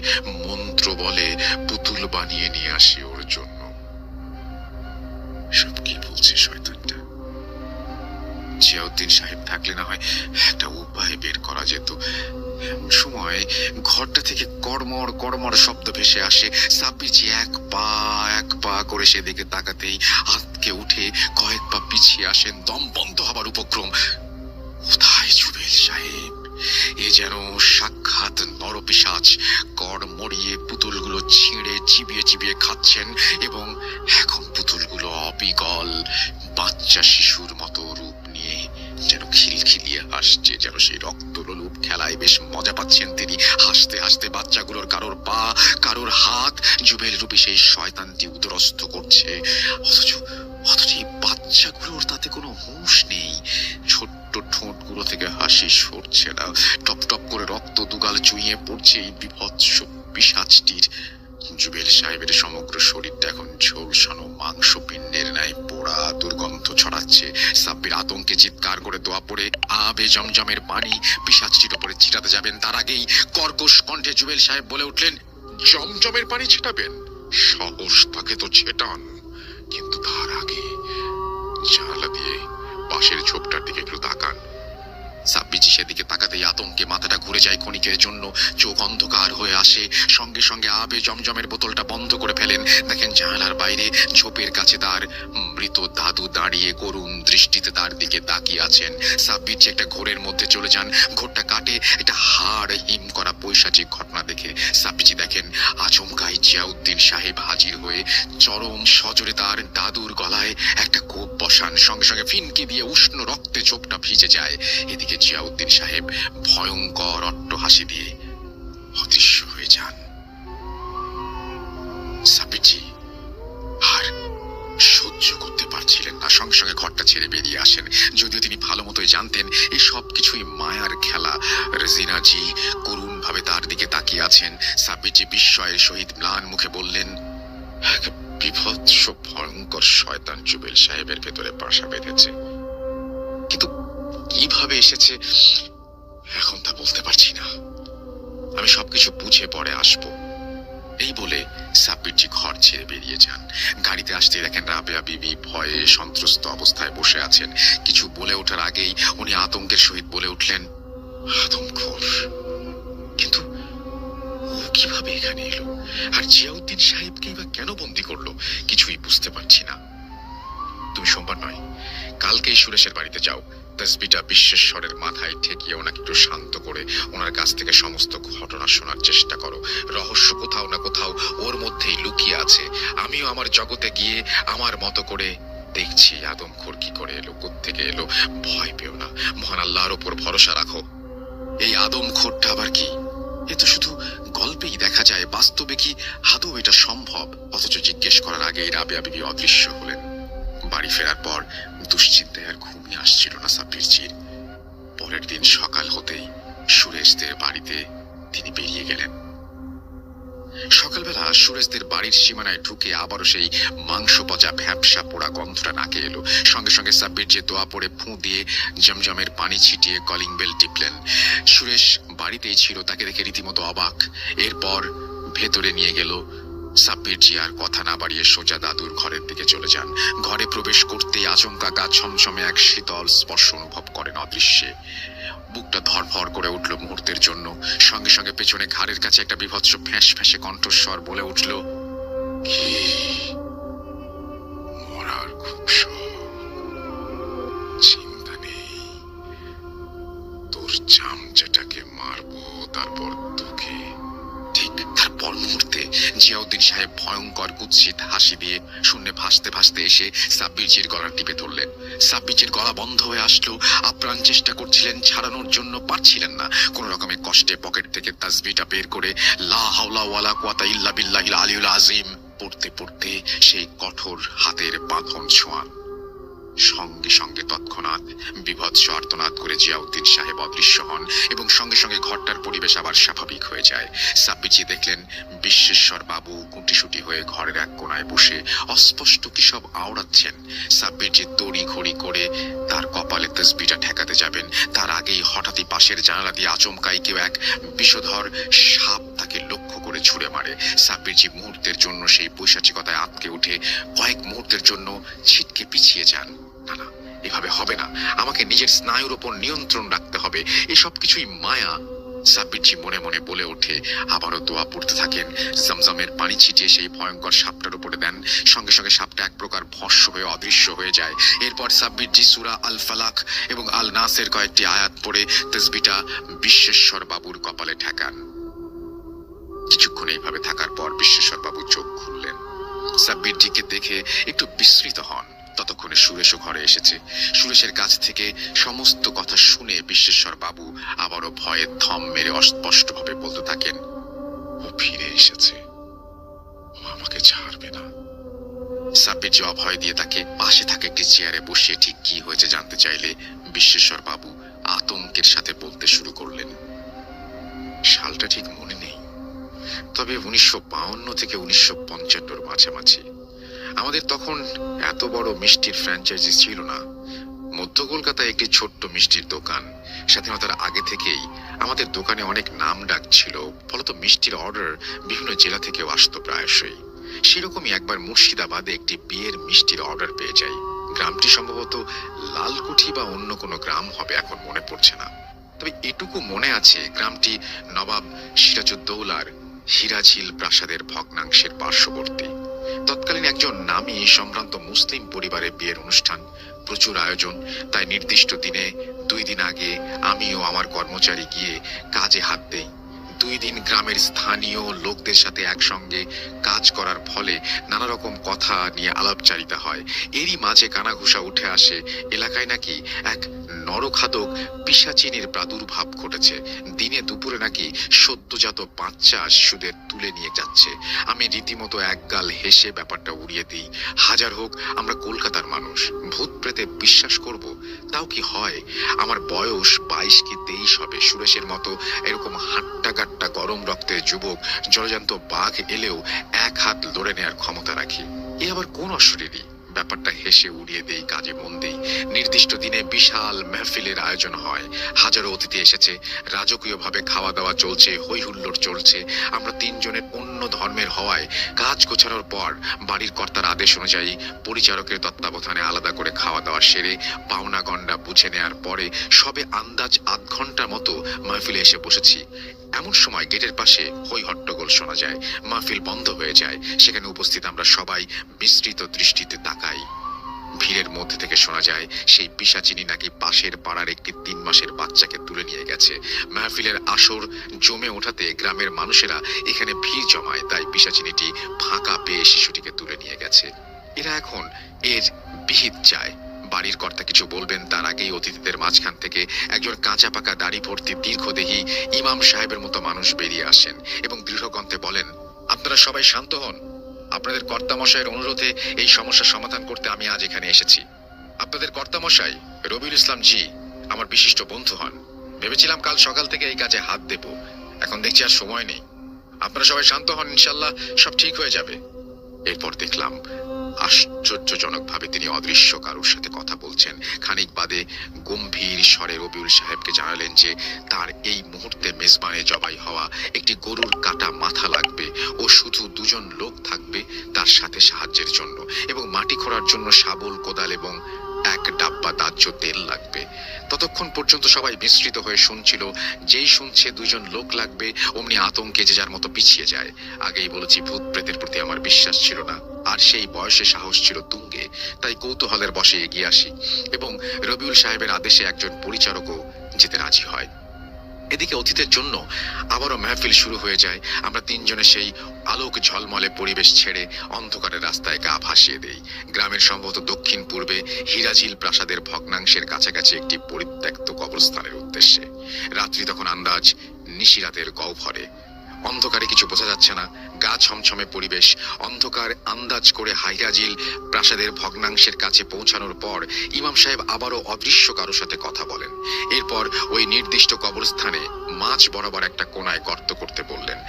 মন্ত্র বলে পুতুল বানিয়ে নিয়ে আসি ওর জন্য। সব কি বলছে শয়তানটা? জিয়াউদ্দিন সাহেব থাকলে না হয় একটা উপায় বের করা যেত। এমন সময় ঘরটা থেকে কড়মড় কড়মড় শব্দ ভেসে আসে। সাব্বিরজি এক পা করে সেদিকে তাকাতেই আঁতকে উঠে কয়েক পা পিছিয়ে আসেন। দম বন্ধ হবার উপক্রম। কোথায় জুবেল সাহেব? এ যেন সাক্ষাৎ নরপিশাচ। কড় মরিয়ে পুতুলগুলো ছিঁড়ে চিবিয়ে চিবিয়ে খাচ্ছেন, এবং এখন পুতুলগুলো অবিকল বাচ্চা শিশুর মতো রূপ নিয়ে যেন খিলখিলিয়ে হাসছে। যেন সেই রক্তলোলুপ খেলায় বেশ মজা পাচ্ছেন তিনি। হাসতে হাসতে বাচ্চাগুলোর কারোর পা, কারোর হাত জুবেল রূপী সেই শয়তানটি উদরস্থ করছে। অথচ অথচ এই বাচ্চাগুলোর তাতে কোনো হুঁশ নেই। ছোট্ট ঠোঁটগুলো থেকে হাসি সরছে না। টপ টপ করে রক্ত দুগাল চুইয়ে পড়ছে এই বিভৎস পিশাচটির। জুবেল সাহেবের সমগ্র শরীরটা এখন ঝলসানো মাংস পিণ্ডের ন্যায় পোড়া দুর্গন্ধ ছড়াচ্ছে। সাব্বির আতঙ্কে চিৎকার করে দোয়া পড়ে আবে জমজমের পানি পিশাচটির উপরে ছিটাতে যাবেন, তার আগেই কর্কশ কণ্ঠে জুবেল সাহেব বলে উঠলেন, জমজমের পানি ছেটাবেন? সাহস তাকে তো ছেটান, কিন্তু তার আগে জানালা দিয়ে পাশের ঝোপটার দিকে একটু তাকান। সাব্বিরজি সেদিকে তাকাতেই আতঙ্কে মাথাটা ঘুরে যায় ক্ষণিকের জন্য। চোখ অন্ধকার হয়ে আসে। সঙ্গে সঙ্গে আবে জমজমের বোতলটা বন্ধ করে ফেলেন। দেখেন জানালার বাইরে ঝোপের কাছে তার মৃত দাদু দাঁড়িয়ে করুণ দৃষ্টিতে তার দিকে তাকিয়ে আছেন। সাব্বিরজি একটা ঘোরের মধ্যে চলে যান। ঘোরটা কাটে একটা হাড় হিম করা পৈশাচিক ঘটনা দেখে সাব্বিরজি দেখেন আচমকাই জিয়াউদ্দিন সাহেব হাজির হয়ে চরম সজোরে তার দাদুর গলায় একটা কোপ বসান। সঙ্গে সঙ্গে ফিনকি দিয়ে উষ্ণ রক্তে ঝোপটা ভিজে যায়। এদিকে জিয়াউদ্দিন সাহেব ভয়ঙ্কর অট্টহাসি দিয়ে অদৃশ্য হয়ে যান। সাব্বিরজি আর সহ্য করতে পারছিলেন না। সঙ্গে সঙ্গে ঘরটা ছেড়ে বেরিয়ে আসেন। যদিও তিনি ভালো মতোই জানতেন এই সব কিছুই মায়ার খেলা। রেজিনাজি করুণ ভাবে তার দিকে তাকিয়ে আছেন। সাব্বিরজি বিস্ময়ের সহিত ম্লান মুখে বললেন, এক বিভৎস ভয়ঙ্কর শয়তান জুবেল সাহেবের ভেতরে বাসা বেঁধেছে, কিন্তু কিভাবে এসেছে এখন তা বলতে পারছি না। আমি সবকিছু বুঝে পরে আসবো। এই বলে সাব্বিরজি ঘর ছেড়ে বেরিয়ে যান। গাড়িতে আসতে দেখেন রাবেয়া বিবি ভয়ে সন্ত্রস্ত অবস্থায় বসে আছেন। কিছু বলে ওঠার আগেই উনি আতঙ্কের সহিত বলে উঠলেন, আদমখোর! কিন্তু ও কিভাবে এখানে এলো? আর জিয়াউদ্দিন সাহেবকেই বা কেন বন্দি করলো? কিছুই বুঝতে পারছি না। তুমি সোমবার নয়, কালকেই সুরেশের বাড়িতে যাও। তসবিটা বিশ্বেশ্বরের মাথায় ঠেকিয়ে ওনাকে একটু শান্ত করে ওনার কাছ থেকে সমস্ত ঘটনা শোনার চেষ্টা করো। রহস্য কোথাও না কোথাও ওর মধ্যেই লুকিয়ে আছে। আমিও আমার জগতে গিয়ে আমার মতো করে দেখছি আদমখোর কি করে এলো, কোত্থেকে এলো। ভয় পেও না, মহান আল্লাহর উপর ভরসা রাখো। এই আদমখোরটা আবার কি? এ তো শুধু গল্পেই দেখা যায়, বাস্তবে কি আদৌ এটা সম্ভব? অথচ জিজ্ঞেস করার আগেই রাবেয়া বিবি অদৃশ্য হলেন। বাড়ি ফেরার পর দুশ্চিন্তায় আর ঘুমিয়ে আসছিল না সাব্বিরজির। পরের দিন সকাল হতেই সুরেশদের বাড়িতে তিনি বেরিয়ে গেলেন। সকালবেলা সুরেশদের বাড়ির সীমানায় ঢুকে আবারও সেই মাংস পচা ভ্যাপসা পোড়া গন্ধটা নাকে এলো। সঙ্গে সঙ্গে সাব্বিরজি দোয়া পড়ে ফুঁ দিয়ে জমজমের পানি ছিটিয়ে কলিং বেল টিপলেন। সুরেশ বাড়িতেই ছিল, তাকে দেখে রীতিমতো অবাক। এরপর ভেতরে নিয়ে গেল। সাব্বিরজি আর কথা না বাড়িয়ে সোজা দাদুর ঘরের দিকে চলে যান। ঘরে প্রবেশ করতেই আচমকা গা ছমছমে এক শীতল স্পর্শ অনুভব করেন অদৃশ্যে। বুকটা ধড়ফড় করে উঠল মুহূর্তের জন্য। সঙ্গে সঙ্গে পেছনে ঘাড়ের কাছে একটা বীভৎস ফ্যাঁস ফ্যাঁসে কণ্ঠস্বর বলে উঠল, কি মরার খুব শখ? চিন্তা নেই, তোর চামচাটাকে মারবো, তারপর তোকে। ঠিক তার পর মুহূর্তে জিয়াউদ্দিন সাহেব ভয়ঙ্কর কুৎসিত হাসি দিয়ে শূন্যে ভাসতে ভাসতে এসে সাব্বিরজির গলা টিপে ধরলেন। সাব্বিরজির গলা বন্ধ হয়ে আসলো। আপ্রাণ চেষ্টা করছিলেন, ছাড়ানোর জন্য পারছিলেন না। কোন রকমের কষ্টে পকেট থেকে তাসবিহটা বের করে লা হাওলা ওয়ালা কুওয়াতা ইল্লা বিল্লাহিল আলিয়ুল আযীম পড়তে পড়তে সেই কঠোর হাতের বাঁধন ছোঁয়ান। সঙ্গে সঙ্গে তৎক্ষণাৎ বীভৎস আর্তনাদ করে জিয়াউদ্দিন সাহেব অদৃশ্য হন এবং সঙ্গে সঙ্গে ঘরটার পরিবেশ আবার স্বাভাবিক হয়ে যায়। সাব্বিরজি দেখলেন বিশ্বেশ্বর বাবু গুটিসুটি হয়ে ঘরের এক কোনায় বসে অস্পষ্ট কি সব আওড়াচ্ছেন। সাব্বিরজি তড়ি ঘড়ি করে তার কপালে তসবিটা ঠেকাতে যাবেন, তার আগেই হঠাৎই পাশের জানালা দিয়ে আচমকাই কেউ এক বিষধর সাপ তাকে লক্ষ্য করে ছুঁড়ে মারে। সাব্বিরজি মুহূর্তের জন্য সেই পৈশাচিকতায় আটকে উঠে কয়েক মুহূর্তের জন্য ছিটকে পিছিয়ে যান। না না, এভাবে হবে না, আমাকে নিজের স্নায়ুর উপর নিয়ন্ত্রণ রাখতে হবে, এসব কিছুই মায়া। সাব্বিরজি মনে মনে বলে ওঠে, আবারও দোয়া পড়তে থাকেন। জমজমের পানি ছিটিয়ে সেই ভয়ঙ্কর সাপটার উপরে দেন। সঙ্গে সঙ্গে সাপটা এক প্রকার ভস্ম হয়ে অদৃশ্য হয়ে যায়। এরপর সাব্বিরজি সূরা আল ফালাক এবং আল নাসের কয়েকটি আয়াত পড়ে তসবিটা বিশ্বেশ্বর বাবুর কপালে ঠেকান। কিছুক্ষণ এইভাবে থাকার পর বিশ্বেশ্বর বাবু চোখ খুললেন। সাব্বিরজিকে দেখে একটু বিস্মিত হন। ততক্ষণে সুরেশও ঘরে এসেছে। সুরেশের কাছ থেকে সমস্ত কথা শুনে বিশ্বেশ্বর বাবু আবারও ভয়ে থম মেরে অস্পষ্টভাবে বলতে থাকেন, ও ফিরে এসেছে, ও আমাকে ছাড়বে না। সাব্বিরজি অভয় দিয়ে তাকে পাশে থাকা একটি চেয়ারে বসিয়ে ঠিক কি হয়েছে জানতে চাইলে বিশ্বেশ্বর বাবু আতঙ্কের সাথে বলতে শুরু করলেন, সালটা ঠিক মনে নেই, তবে 1952 থেকে 1955 মাঝামাঝি। আমাদের তখন এত বড় মিষ্টির ফ্র্যাঞ্চাইজি ছিল না। মধ্য কলকাতায় একটি ছোট্ট মিষ্টির দোকান। স্বাধীনতার আগে থেকেই আমাদের দোকানে অনেক নাম ডাক ছিল, ফলত মিষ্টির অর্ডার বিভিন্ন জেলা থেকেও আসতো প্রায়শই। সেরকমই একবার মুর্শিদাবাদে একটি বিয়ের মিষ্টির অর্ডার পেয়ে যাই। গ্রামটি সম্ভবত লালকুঠি বা অন্য কোনো গ্রাম হবে, এখন মনে পড়ছে না। তবে এটুকু মনে আছে, গ্রামটি নবাব সিরাজউদ্দৌলার হীরাঝিল প্রাসাদের ভগ্নাংশের পার্শ্ববর্তী। তৎকালীন একজন নামী সম্ভ্রান্ত মুসলিম পরিবারের বিয়ের অনুষ্ঠান, প্রচুর আয়োজন। তাই নির্দিষ্ট দিনে 2 দিন আগে আমি ও আমার কর্মচারী গিয়ে কাজে হাত দেই। 2 দিন গ্রামের স্থানীয় লোকদের সাথে একসঙ্গে কাজ করার ফলে নানা রকম কথা নিয়ে আলাপচারিতা হয়। এরই মাঝে কানাঘুষা উঠে আসে এলাকায় নাকি এক নরখাদক পিশাচিনীর প্রাদুর্ভাব ঘটেছে। দিনে দুপুরে নাকি সদ্যজাত বাচ্চা শিশুদের তুলে নিয়ে যাচ্ছে। আমি রীতিমতো একগাল হেসে ব্যাপারটা উড়িয়ে দিই। হাজার হোক আমরা কলকাতার মানুষ, ভূত প্রেতে বিশ্বাস করব? তাও কি হয়? আমার বয়স 22 কি 23 হবে। সুরেশের মতো এরকম হাট্টা গাট্টা গরম রক্তের যুবক জলজান্ত বাঘ এলেও এক হাত লড়ে নেয়ার ক্ষমতা রাখি। এ আবার কোন অশরীরী? ব্যাপারটা হেসে উড়িয়ে দেই, কাজে মন দেই। নির্দিষ্ট দিনে বিশাল মেহফিলের আয়োজন হয়। হাজারো অতিথি এসেছে, রাজকীয় ভাবে খাওয়া দাওয়া চলছে, হই হুল্লোড় চলছে। আমরা 3 জনের অন্য ধর্মের হওয়ায় কাজ গোছানোর পর বাড়ির কর্তার আদেশ অনুযায়ী পরিচারকের তত্ত্বাবধানে আলাদা করে খাওয়া দাওয়া সেরে পাওনা গন্ডা বুঝে নেয়ার পরে সবে আন্দাজ আধ ঘন্টার মতো মাহফিলে এসে বসেছি। এমন সময় গেটের পাশে হই হট্টগোল শোনা যায়। মাহফিল বন্ধ হয়ে যায়। সেখানে উপস্থিত আমরা সবাই বিস্তৃত দৃষ্টিতে তাকাই। ভিড়ের মধ্যে থেকে শোনা যায় সেই পিশাচিনী নাকি পাশের পাড়ার একটি 3 মাসের বাচ্চাকে তুলে নিয়ে গেছে। মাহফিলের আসর জমে ওঠাতে গ্রামের মানুষেরা এখানে ভিড় জমায়, তাই পিশাচিনীটি ফাঁকা পেয়ে শিশুটিকে তুলে নিয়ে গেছে। এরা এখন এর বিহিত চায়। বাড়ির কর্তা কিছু বলবেন তার আগেই অতিথিদের মাঝখান থেকে একজন কাঁচা পাকা দাড়ি ভর্তি দীর্ঘদেহী ইমাম সাহেবের মতো মানুষ বেরিয়ে আসেন এবং দৃঢ় কণ্ঠে বলেন, আপনারা সবাই শান্ত হন। আপনাদের কর্তামশাইয়ের অনুরোধে এই সমস্যার সমাধান করতে আমি আজ এখানে এসেছি। আপনাদের কর্তামশাই রবিউল ইসলাম জি আমার বিশিষ্ট বন্ধু হন। ভেবেছিলাম কাল সকাল থেকে এই কাজে হাত দেব, এখন দেখছি আর সময় নেই। আপনারা সবাই শান্ত হন, ইনশাল্লাহ সব ঠিক হয়ে যাবে। এরপর দেখলাম আশ্চর্যজনকভাবে তিনি অদৃশ্য কারোর সাথে কথা বলছেন। খানিক বাদে গম্ভীর স্বরে রবিউল সাহেবকে জানালেন যে তার এই মুহূর্তে মেজবানে জবাই হওয়া একটি গরুর কাটা মাথা লাগবে ও শুধু দুজন লোক থাকবে তার সাথে সাহায্যের জন্য, এবং মাটি খোঁড়ার জন্য শাবল, কোদাল এবং এক ডাব্বা দাহ্য তেল লাগবে। ততক্ষণ পর্যন্ত সবাই বিস্মৃত হয়ে শুনছিল। যেই শুনছে দুজন লোক লাগবে অমনি আতঙ্কে যে যার মতো পিছিয়ে যায়। আগেই বলেছি ভূত প্রেতের প্রতি আমার বিশ্বাস ছিল না, আর সেই বয়সে সাহস ছিল তুঙ্গে। তাই কৌতূহলের বশে এগিয়ে আসি এবং রবিউল সাহেবের আদেশে একজন পরিচারকও যেতে রাজি হয়। এদিকে অতীতের জন্য আবারও মেহফিল শুরু হয়ে যায়। আমরা তিনজনে সেই আলোক ঝলমলে পরিবেশ ছেড়ে অন্ধকারের রাস্তায় গা ভাসিয়ে দেই। গ্রামের সম্ভবত দক্ষিণ পূর্বে হীরাঝিল প্রাসাদের ভগ্নাংশের কাছাকাছি একটি পরিত্যক্ত কবরস্থানের উদ্দেশ্যে। রাত্রি তখন আন্দাজ নিশিরাতের গহ্বরে। অন্ধকারে কিছু বোঝা যাচ্ছে না, গা ছমছমে পরিবেশ। অন্ধকার আন্দাজ করে হীরাঝিল প্রাসাদের ভগ্নাংশের কাছে পৌঁছানোর পর ইমাম সাহেব আবারও অদৃশ্য কারোর সাথে কথা বলেন। এরপর ওই নির্দিষ্ট কবরস্থানে মাঝ বরাবর একটা কোণায় গর্ত করতে বললেন।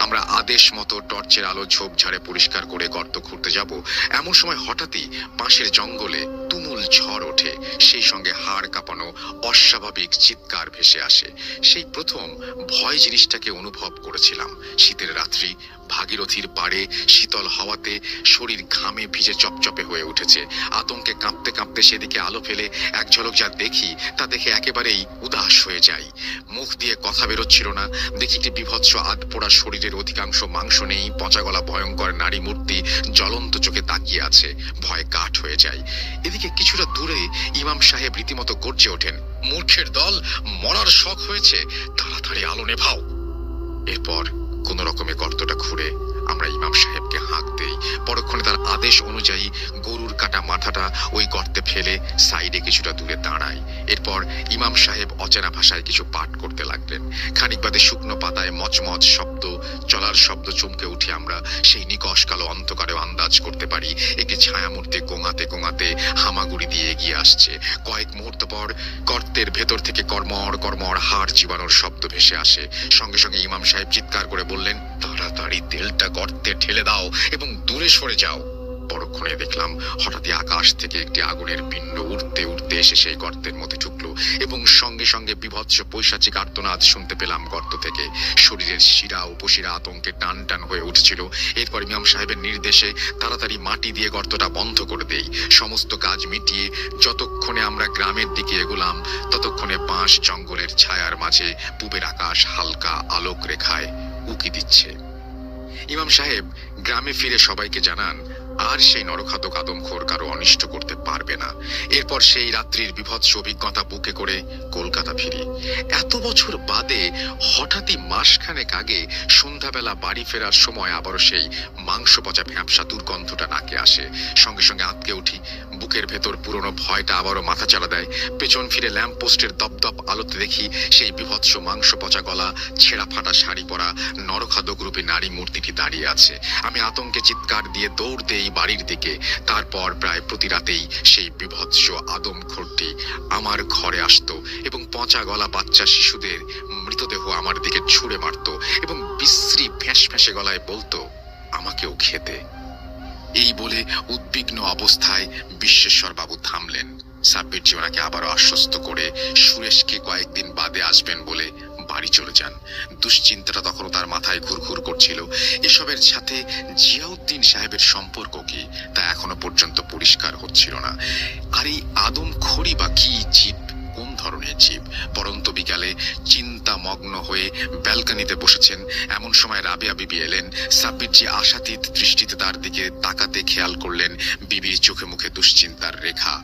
আমরা আদেশ মতো টর্চের আলো ঝোপঝাড়ে পরিষ্কার করে গর্ত খুঁড়তে যাব। এমন সময় হঠাৎই পাশের জঙ্গলে তুমুল ঝড় ওঠে, সেই সঙ্গে হাড় কাঁপানো অস্বাভাবিক চিৎকার ভেসে আসে। সেই প্রথম ভয় জিনিসটাকে অনুভব করেছিলাম। শীতের রাত্রি, ভাগীরথীর পাড়ে শীতল হাওয়াতে শরীর ঘামে ভিজে চপচপে হয়ে উঠেছে। আতঙ্কে কাঁপতে কাঁপতে সেদিকে আলো ফেলে এক ঝলক যা দেখি তা দেখে একেবারেই উদাস হয়ে যাই। মুখ দিয়ে কথা বেরোচ্ছিল না। দেখি একটি বিভৎস আধপোড়া শরীরের অধিকাংশ মাংস নেই, পচা গলা ভয়ঙ্কর নারী মূর্তি জ্বলন্ত চোখে তাকিয়ে আছে। ভয় কাঠ হয়ে যায়। এদিকে কিছুটা দূরে ইমাম সাহেব রীতিমতো গর্জে ওঠেন, মূর্খের দল, মরার শখ হয়েছে, তাড়াতাড়ি আলো নেভাও। এরপর কোন রকমে গর্তটা খুঁড়ে আমরা ইমাম সাহেবকে হাঁক দেই। পরক্ষণে তার আদেশ অনুযায়ী গরুর কাটা মাথাটা ওই গর্তে ফেলে সাইডে কিছুটা দূরে দাঁড়ায়। এরপর ইমাম সাহেব অচেনা ভাষায় কিছু পাঠ করতে লাগলেন। খানিক বাদে শুকনো পাতায় মচমচ শব্দ, চলার শব্দ চমকে উঠে আমরা সেই নিকষ কালো অন্ধকারেও আন্দাজ করতে পারি একটি ছায়ামূর্তি গোঙাতে গোঙাতে হামাগুড়ি দিয়ে এগিয়ে আসছে। কয়েক মুহূর্ত পর গর্তের ভেতর থেকে কর্মর কর্মর হাড় চিবানোর শব্দ ভেসে আসে। সঙ্গে সঙ্গে ইমাম সাহেব চিৎকার করে বললেন, তাড়াতাড়ি তেলটা গর্তে ঠেলে দাও এবং দূরে সরে যাও। পরক্ষণে দেখলাম হঠাৎই আকাশ থেকে একটি আগুনের পিণ্ড উড়তে উড়তে এসে সেই গর্তের মধ্যে ঢুকলো এবং সঙ্গে সঙ্গে বিভৎস পৈশাচিক আর্তনাদ শুনতে পেলাম গর্ত থেকে। শরীরের শিরা উপশিরা আতঙ্কে টান টান হয়ে উঠছিল। এরপর ইমাম সাহেবের নির্দেশে তাড়াতাড়ি মাটি দিয়ে গর্তটা বন্ধ করে দেই। সমস্ত কাজ মিটিয়ে যতক্ষণে আমরা গ্রামের দিকে এগোলাম ততক্ষণে বাঁশ জঙ্গলের ছায়ার মাঝে পূবের আকাশ হালকা আলোক রেখায় উকি দিচ্ছে। ইমাম সাহেব গ্রামে ফিরে সবাইকে জানান আর সেই নরখাতক আদমখোর কারো অনিষ্ট করতে পারবে না। এরপর সেই রাত্রির বিভৎস অভিজ্ঞতা বুকে করে কলকাতা ফিরি। এত বছর বাদে হঠাৎই মাসখানেক আগে সন্ধ্যাবেলা বাড়ি ফেরার সময় আবারও সেই মাংস পচা ভ্যাপসা দুর্গন্ধটা নাকে আসে। সঙ্গে সঙ্গে আঁতকে উঠি। বুকের ভেতর পুরনো ভয়টা আবারও মাথা চালা দেয়। পেছন ফিরে ল্যাম্প পোস্টের দপদপ আলোতে দেখি সেই বিভৎস মাংস পচা গলা, ছেঁড়া ফাটা শাড়ি পরা নরখাদক রূপী নারী মূর্তিটি দাঁড়িয়ে আছে। আমি আতঙ্কে চিৎকার দিয়ে দৌড় দেই বাড়ির দিকে। তারপর প্রায় প্রতি রাতেই সেই বিভৎস আদমখোরটি আমার ঘরে আসতো এবং পচা গলা বাচ্চা শিশুদের মৃতদেহ আমার দিকে ছুঁড়ে মারত এবং বিশ্রী ফ্যাঁস ফ্যাঁসে গলায় বলতো, আমাকেও খেতে। এই বলে উদ্বিগ্ন অবস্থায় বিশ্বেশ্বর বাবু থামলেন। সাব্বির জীবনাকে আবারও আশ্বস্ত করে সুরেশকে কয়েকদিন বাদে আসবেন বলে বাড়ি চলে যান। দুশ্চিন্তাটা তখনও তার মাথায় ঘুরঘুর করছিল। এসবের সাথে জিয়াউদ্দিন সাহেবের সম্পর্ক কি তা এখনো পর্যন্ত পরিষ্কার হচ্ছিল না। আর এই আদমখোরই বা কি জীব, কোন ধরনের জীব? পরন্ত বিকালে চিন্তামগ্ন হয়ে ব্যালকনিতে বসেছেন। এমন সময় রাবেয়া বিবি এলেন। সাব্বির জি আশাতীত দৃষ্টিতে তার দিকে তাকাতে খেয়াল করলেন বিবির চোখে মুখে দুশ্চিন্তার রেখা।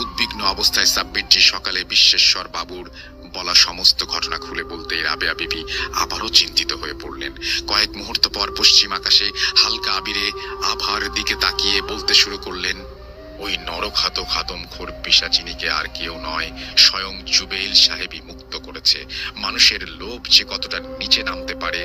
উদ্বিগ্ন অবস্থায় সাব্বির জি সকালে বিশ্বেশ্বর বাবুর বলা সমস্ত ঘটনা খুলে বলতে রাবেয়া বিবি আবারও চিন্তিত হয়ে পড়লেন। কয়েক মুহূর্ত পর পশ্চিম আকাশে হালকা আবিরে আভার দিকে তাকিয়ে বলতে শুরু করলেন, ওই নরখাতক আদমখোর পিশাচিনীকে আর কেউ নয়, স্বয়ং জুবেইল সাহেবই মুক্ত করেছে। হয়েছে। মানুষের লোভ যে কতটা নিচে নামতে পারে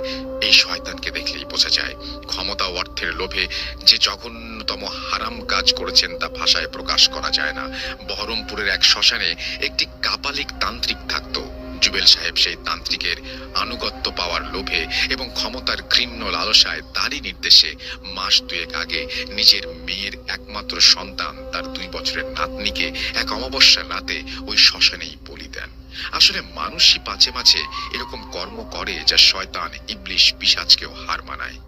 এই শয়তানকে দেখলেই বোঝা যায়। ক্ষমতা ও অর্থের লোভে যে জঘন্যতম হারাম কাজ করেছেন তা ভাষায় প্রকাশ করা যায় না। বহরমপুরের এক শ্মশানে একটি কাপালিক তান্ত্রিক থাকতো। জুবেল সাহেব সেই তান্ত্রিকের আনুগত্য পাওয়ার লোভে এবং ক্ষমতার ঘৃণ্য লালসায় তারই নির্দেশে মাস দুয়েক আগে নিজের মেয়ের একমাত্র সন্তান তার 2 বছরের নাতনিকে এক অমাবস্যার রাতে ওই শ্মশানেই বলি দেন। আসলে মানুষই পাছে মাঝে এরকম কর্ম করে যা শয়তান ইবলিশ পিশাচকেও হার মানায়।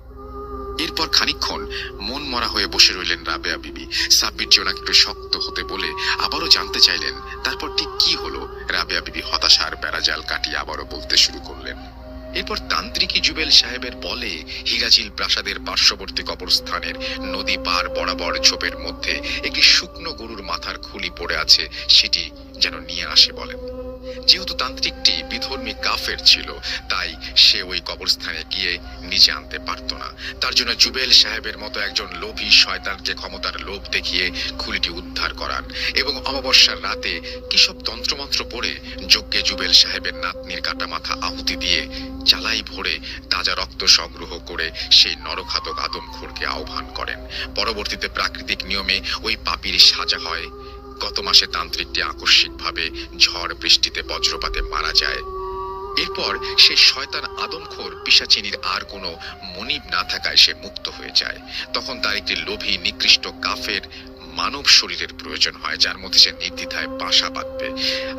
এরপর খানিকক্ষণ মন মরা হয়ে বসে রইলেন রাবেয়া বিবি। সাব্বির ওনাকে একটু শক্ত হতে বলে আবারও জানতে চাইলেন তারপর ঠিক কি হলো। রাবেয়া বিবি হতাশার বেড়াজাল কাটিয়ে আবারও বলতে শুরু করলেন। এরপর তান্ত্রিকি জুবেল সাহেবের বলে হিরাজিল প্রাসাদের পার্শ্ববর্তী কবরস্থানের নদী পার বরাবর ঝোপের মধ্যে একটি শুকনো গরুর মাথার খুলি পড়ে আছে, সেটি যেন নিয়ে আসে বলেন। যেহেতু তান্ত্রিকটি বিধর্মী কাফের ছিল তাই সে ওই কবরস্থানে গিয়ে নিজে আনতে পারত না। তার জন্য জুবেল সাহেবের মতো একজন লোভী শয়তানকে ক্ষমতার লোভ দেখিয়ে খুলিটি উদ্ধার করান এবং অমাবস্যার রাতে কিসব তন্ত্রমন্ত্র পড়ে যজ্ঞে জুবেল সাহেবের নাতনির কাটা মাথা আহুতি দিয়ে চালাই ভরে তাজা রক্ত সংগ্রহ করে সেই নরঘাতক আদমখোরকে আহ্বান করেন। পরবর্তীতে প্রাকৃতিক নিয়মে ওই পাপীর সাজা হয়। গত মাসে তান্ত্রিকটি আকস্মিকভাবে ঝড় বৃষ্টিতে বজ্রপাতে মারা যায়। এরপর সে শয়তান আদমখোর পিশাচিনীর আর কোনো মনিব না থাকায় সে মুক্ত হয়ে যায়। তখন তার একটি লোভী নিকৃষ্ট কাফের মানব শরীরের প্রয়োজন হয় যার মধ্যে সে নির্দ্বিধায় বাসা বাঁধবে।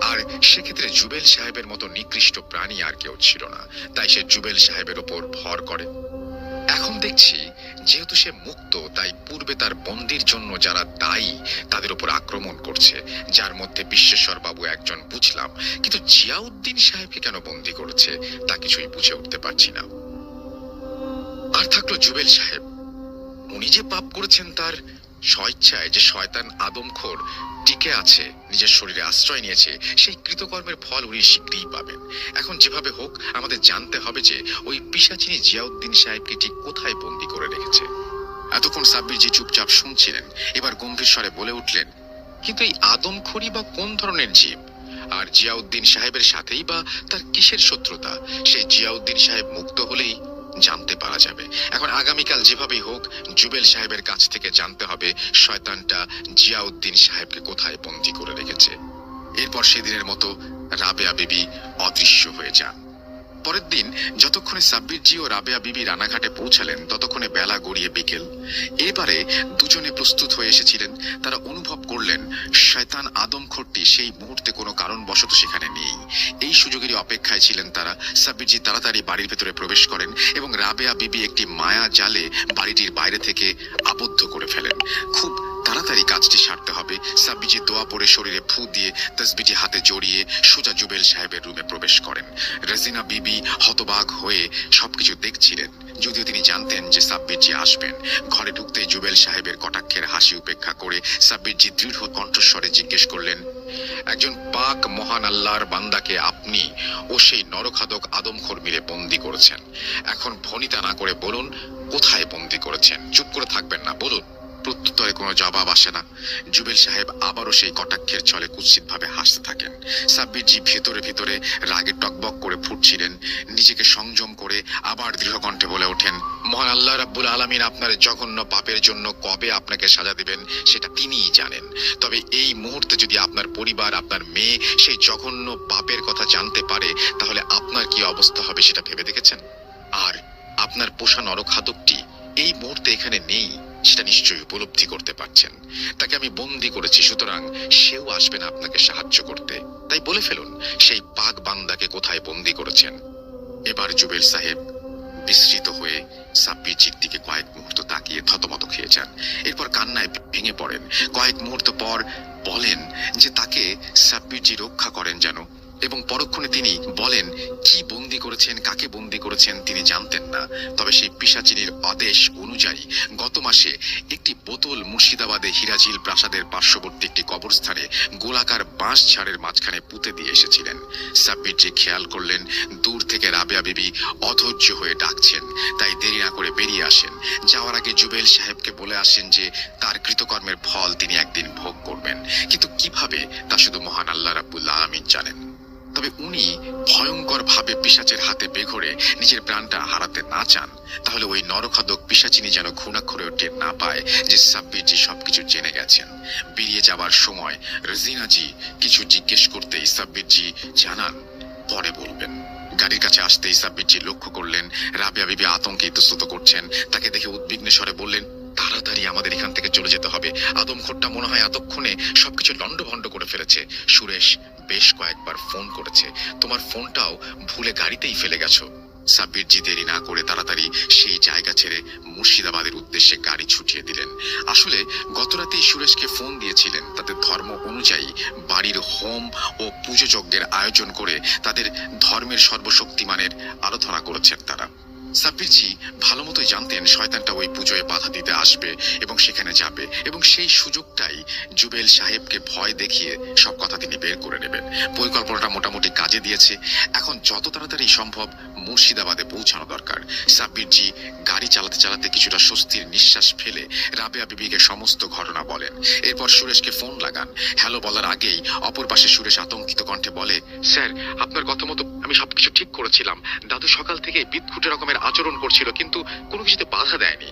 আর সেক্ষেত্রে জুবেল সাহেবের মতো নিকৃষ্ট প্রাণী আর কেউ ছিল না, তাই সে জুবেল সাহেবের উপর ভর করে। এখন দেখছি যেহেতু সে মুক্ত তাই পূর্বে তার বন্দির জন্য যারা দায়ী তাদের উপর আক্রমণ করছে, যার মধ্যে বিশ্বেশ্বর বাবু একজন বুঝলাম, কিন্তু জিয়াউদ্দিন সাহেবকে কেন বন্দি করেছে তা কিছুই বুঝে উঠতে পারছি না। আর থাকলো জুবেল সাহেব, উনি যে পাপ করেছেন তার স্বেচ্ছায় যে শয়তান আদমখোর টিকে আছে, নিজের শরীরে আশ্রয় নিয়েছে, সেই কৃতকর্মের ফল উনি শীঘ্রই পাবেন। এখন যেভাবে হোক আমাদের জানতে হবে যে ওই পিশাচিনী জিয়াউদ্দিন সাহেবকে ঠিক কোথায় বন্দি করে রেখেছে। এতক্ষণ সাব্বির জি চুপচাপ শুনছিলেন, এবার গম্ভীর স্বরে বলে উঠলেন, কিন্তু এই আদমখোরই বা কোন ধরনের জীব? আর জিয়াউদ্দিন সাহেবের সাথেই বা তার কিসের শত্রুতা? সেই জিয়াউদ্দিন সাহেব মুক্ত হলেই জানতে পারা যাবে। এখন আগামীকাল যেভাবেই হোক জুবেল সাহেবের কাছ থেকে জানতে হবে শয়তানটা জিয়াউদ্দিন সাহেবকে কোথায় বন্দী করে রেখেছে। এরপর সেদিনের মতো রাবেয়া বিবি অদৃশ্য হয়ে যান। পরের দিন যতক্ষণে সাব্বির জি ও রাবেয়া বিবি রানাঘাটে পৌঁছালেন ততক্ষণে বেলা গড়িয়ে বিকেল। এবারে দুজনে প্রস্তুত হয়ে এসেছিলেন। তারা অনুভব করলেন শয়তান আদমখোরটি সেই মুহূর্তে কোনো কারণবশত সেখানে নেই। এই সুযোগেরই অপেক্ষায় ছিলেন তারা। সাব্বির জি তাড়াতাড়ি বাড়ির ভেতরে প্রবেশ করেন এবং রাবেয়া বিবি একটি মায়া জালে বাড়িটির বাইরে থেকে আবদ্ধ করে ফেলেন। খুব তাড়াতাড়ি কাজটি সারতে হবে। সাব্বির জি দোয়া পড়ে শরীরে ফু দিয়ে তসবিটি হাতে জড়িয়ে সোজা জুবেল সাহেবের রুমে প্রবেশ করেন। রেজিনা বিবি হতবাক হয়ে সবকিছু দেখছিলেন, যদিও তিনি জানতেন যে সাব্বির জি আসবেন। ঘরে ঢুকতেই জুবেল সাহেবের কটাক্ষের হাসি উপেক্ষা করে সাব্বির জি দৃঢ় কণ্ঠস্বরে জিজ্ঞেস করলেন, একজন পাক মহান আল্লাহর বান্দাকে আপনি ও সেই নরখাদক আদমখোর মিলে বন্দি করেছেন। এখন ভনিতা না করে বলুন কোথায় বন্দি করেছেন। চুপ করে থাকবেন না, বলুন। প্রত্যুত্তরে কোনো জবাব আসে না। জুবেল সাহেব আবারও সেই কটাক্ষের ছলে কুৎসিত ভাবে হাসতে থাকেন। সাব্বির জি ভেতরে ভেতরে রাগে টকবক করে ফুটছিলেন। নিজেকে সংযম করে আবার দৃঢ় কণ্ঠে বলে ওঠেন, মহান আল্লাহ রাব্বুল আলামিন আপনার জঘন্য পাপের জন্য কবে আপনাকে সাজা দিবেন সেটা তিনিই জানেন। তবে এই মুহূর্তে যদি আপনার পরিবার, আপনার মেয়ে সেই জঘন্য পাপের কথা জানতে পারে তাহলে আপনার কি অবস্থা হবে সেটা ভেবে দেখেছেন? আর আপনার পোষা নরখাদকটি এই মুহূর্তে এখানে নেই সেটা নিশ্চয়ই উপলব্ধি করতে পারছেন। তাকে আমি বন্দি করেছি, সুতরাং সেও আসবে না আপনাকে সাহায্য করতে। তাই বলে ফেলুন সেই পাক বান্দাকে কোথায় বন্দি করেছেন। এবার জুবেল সাহেব বিস্মৃত হয়ে সাব্বির জির দিকে কয়েক মুহূর্ত তাকিয়ে থতমত খেয়ে যান। এরপর কান্নায় ভেঙে পড়েন। কয়েক মুহূর্ত পর বলেন যে তাকে সাব্বির জি রক্ষা করেন যেন, এবং পরক্ষণে তিনি বলেন কি বন্দি করেছেন, কাকে বন্দি করেছেন তিনি জানতেন না। তবে সেই পিশাচিনীর আদেশ অনুযায়ী গত মাসে একটি বোতল মুর্শিদাবাদে হিরাজিল প্রাসাদের পার্শ্ববর্তী একটি কবরস্থানে গোলাকার বাঁশ ঝাড়ের মাঝখানে পুঁতে দিয়ে এসেছিলেন। সাব্বির জি খেয়াল করলেন দূর থেকে রাবেয়া বিবি অধৈর্য হয়ে ডাকছেন, তাই দেরি না করে বেরিয়ে আসেন। যাওয়ার আগে জুবেল সাহেবকে বলে আসেন যে তার কৃতকর্মের ফল তিনি একদিন ভোগ করবেন, কিন্তু কিভাবে তা শুধু মহান আল্লাহ রাব্বুল আলামিন জানেন। তবে উনি ভয়ঙ্কর ভাবে পিশাচের হাতে বেঘরে নিজের প্রাণটা হারাতে না চান, তাহলে ওই নরখাদক পিশাচিনী যেন ঘুণাক্ষরেও টের না পায় যে সাব্বিরজি সবকিছু জেনে গেছেন। বেরিয়ে যাবার সময় রজিনাজি কিছু জিজ্ঞেস করতেই সাব্বিরজি জানান পরে বলবেন। গাড়ির কাছে আসতেই সাব্বিরজি লক্ষ্য করলেন রাবেয়া বিবি আতঙ্কে ইতস্তত করছেন। তাকে দেখে উদ্বিগ্ন স্বরে বললেন, তাড়াতাড়ি আমাদের এখান থেকে চলে যেতে হবে। আদমখোরটা মনে হয় এতক্ষণে সবকিছু লন্ডভন্ড করে ফেলেছে। সুরেশ বেশ কয়েকবার ফোন করেছে, তোমার ফোনটাও ভুলে গাড়িতেই ফেলে গেছো। সাব্বিরজি দেরি না করে তাড়াতাড়ি সেই জায়গা ছেড়ে মুর্শিদাবাদের উদ্দেশ্যে গাড়ি ছুটিয়ে দিলেন। আসলে গতরাতেই সুরেশকে ফোন দিয়েছিলেন। তাদের ধর্ম অনুযায়ী বাড়ির হোম ও পুজো যজ্ঞের আয়োজন করে তাদের ধর্মের সর্বশক্তিমানের আরাধনা করেছেন তারা। সাব্বিরজি ভালো মতোই জানতেন শয়তানটা ওই পুজোয় বাধা দিতে আসবে এবং সেখানে যাবে, এবং সেই সুযোগটাই জুবেল সাহেবকে ভয় দেখিয়ে সব কথা তিনি বের করে নেবেন। পরিকল্পনাটা মোটামুটি কাজে দিয়েছে। এখন যত তাড়াতাড়ি সম্ভব মুর্শিদাবাদে পৌঁছানো দরকার। সাব্বিরজি গাড়ি চালাতে চালাতে কিছুটা স্বস্তির নিঃশ্বাস ফেলে রাবেয়া বিবিকে সমস্ত ঘটনা বলেন। এরপর সুরেশকে ফোন লাগান। হ্যালো বলার আগেই অপর পাশে সুরেশ আতঙ্কিত কণ্ঠে বলে, স্যার আপনার কথা মতো আমি সবকিছু ঠিক করেছিলাম। দাদু সকাল থেকে বিদঘুটে রকমের আচরণ করছিল, কিন্তু কোনো কিছুতে বাধা দেয়নি।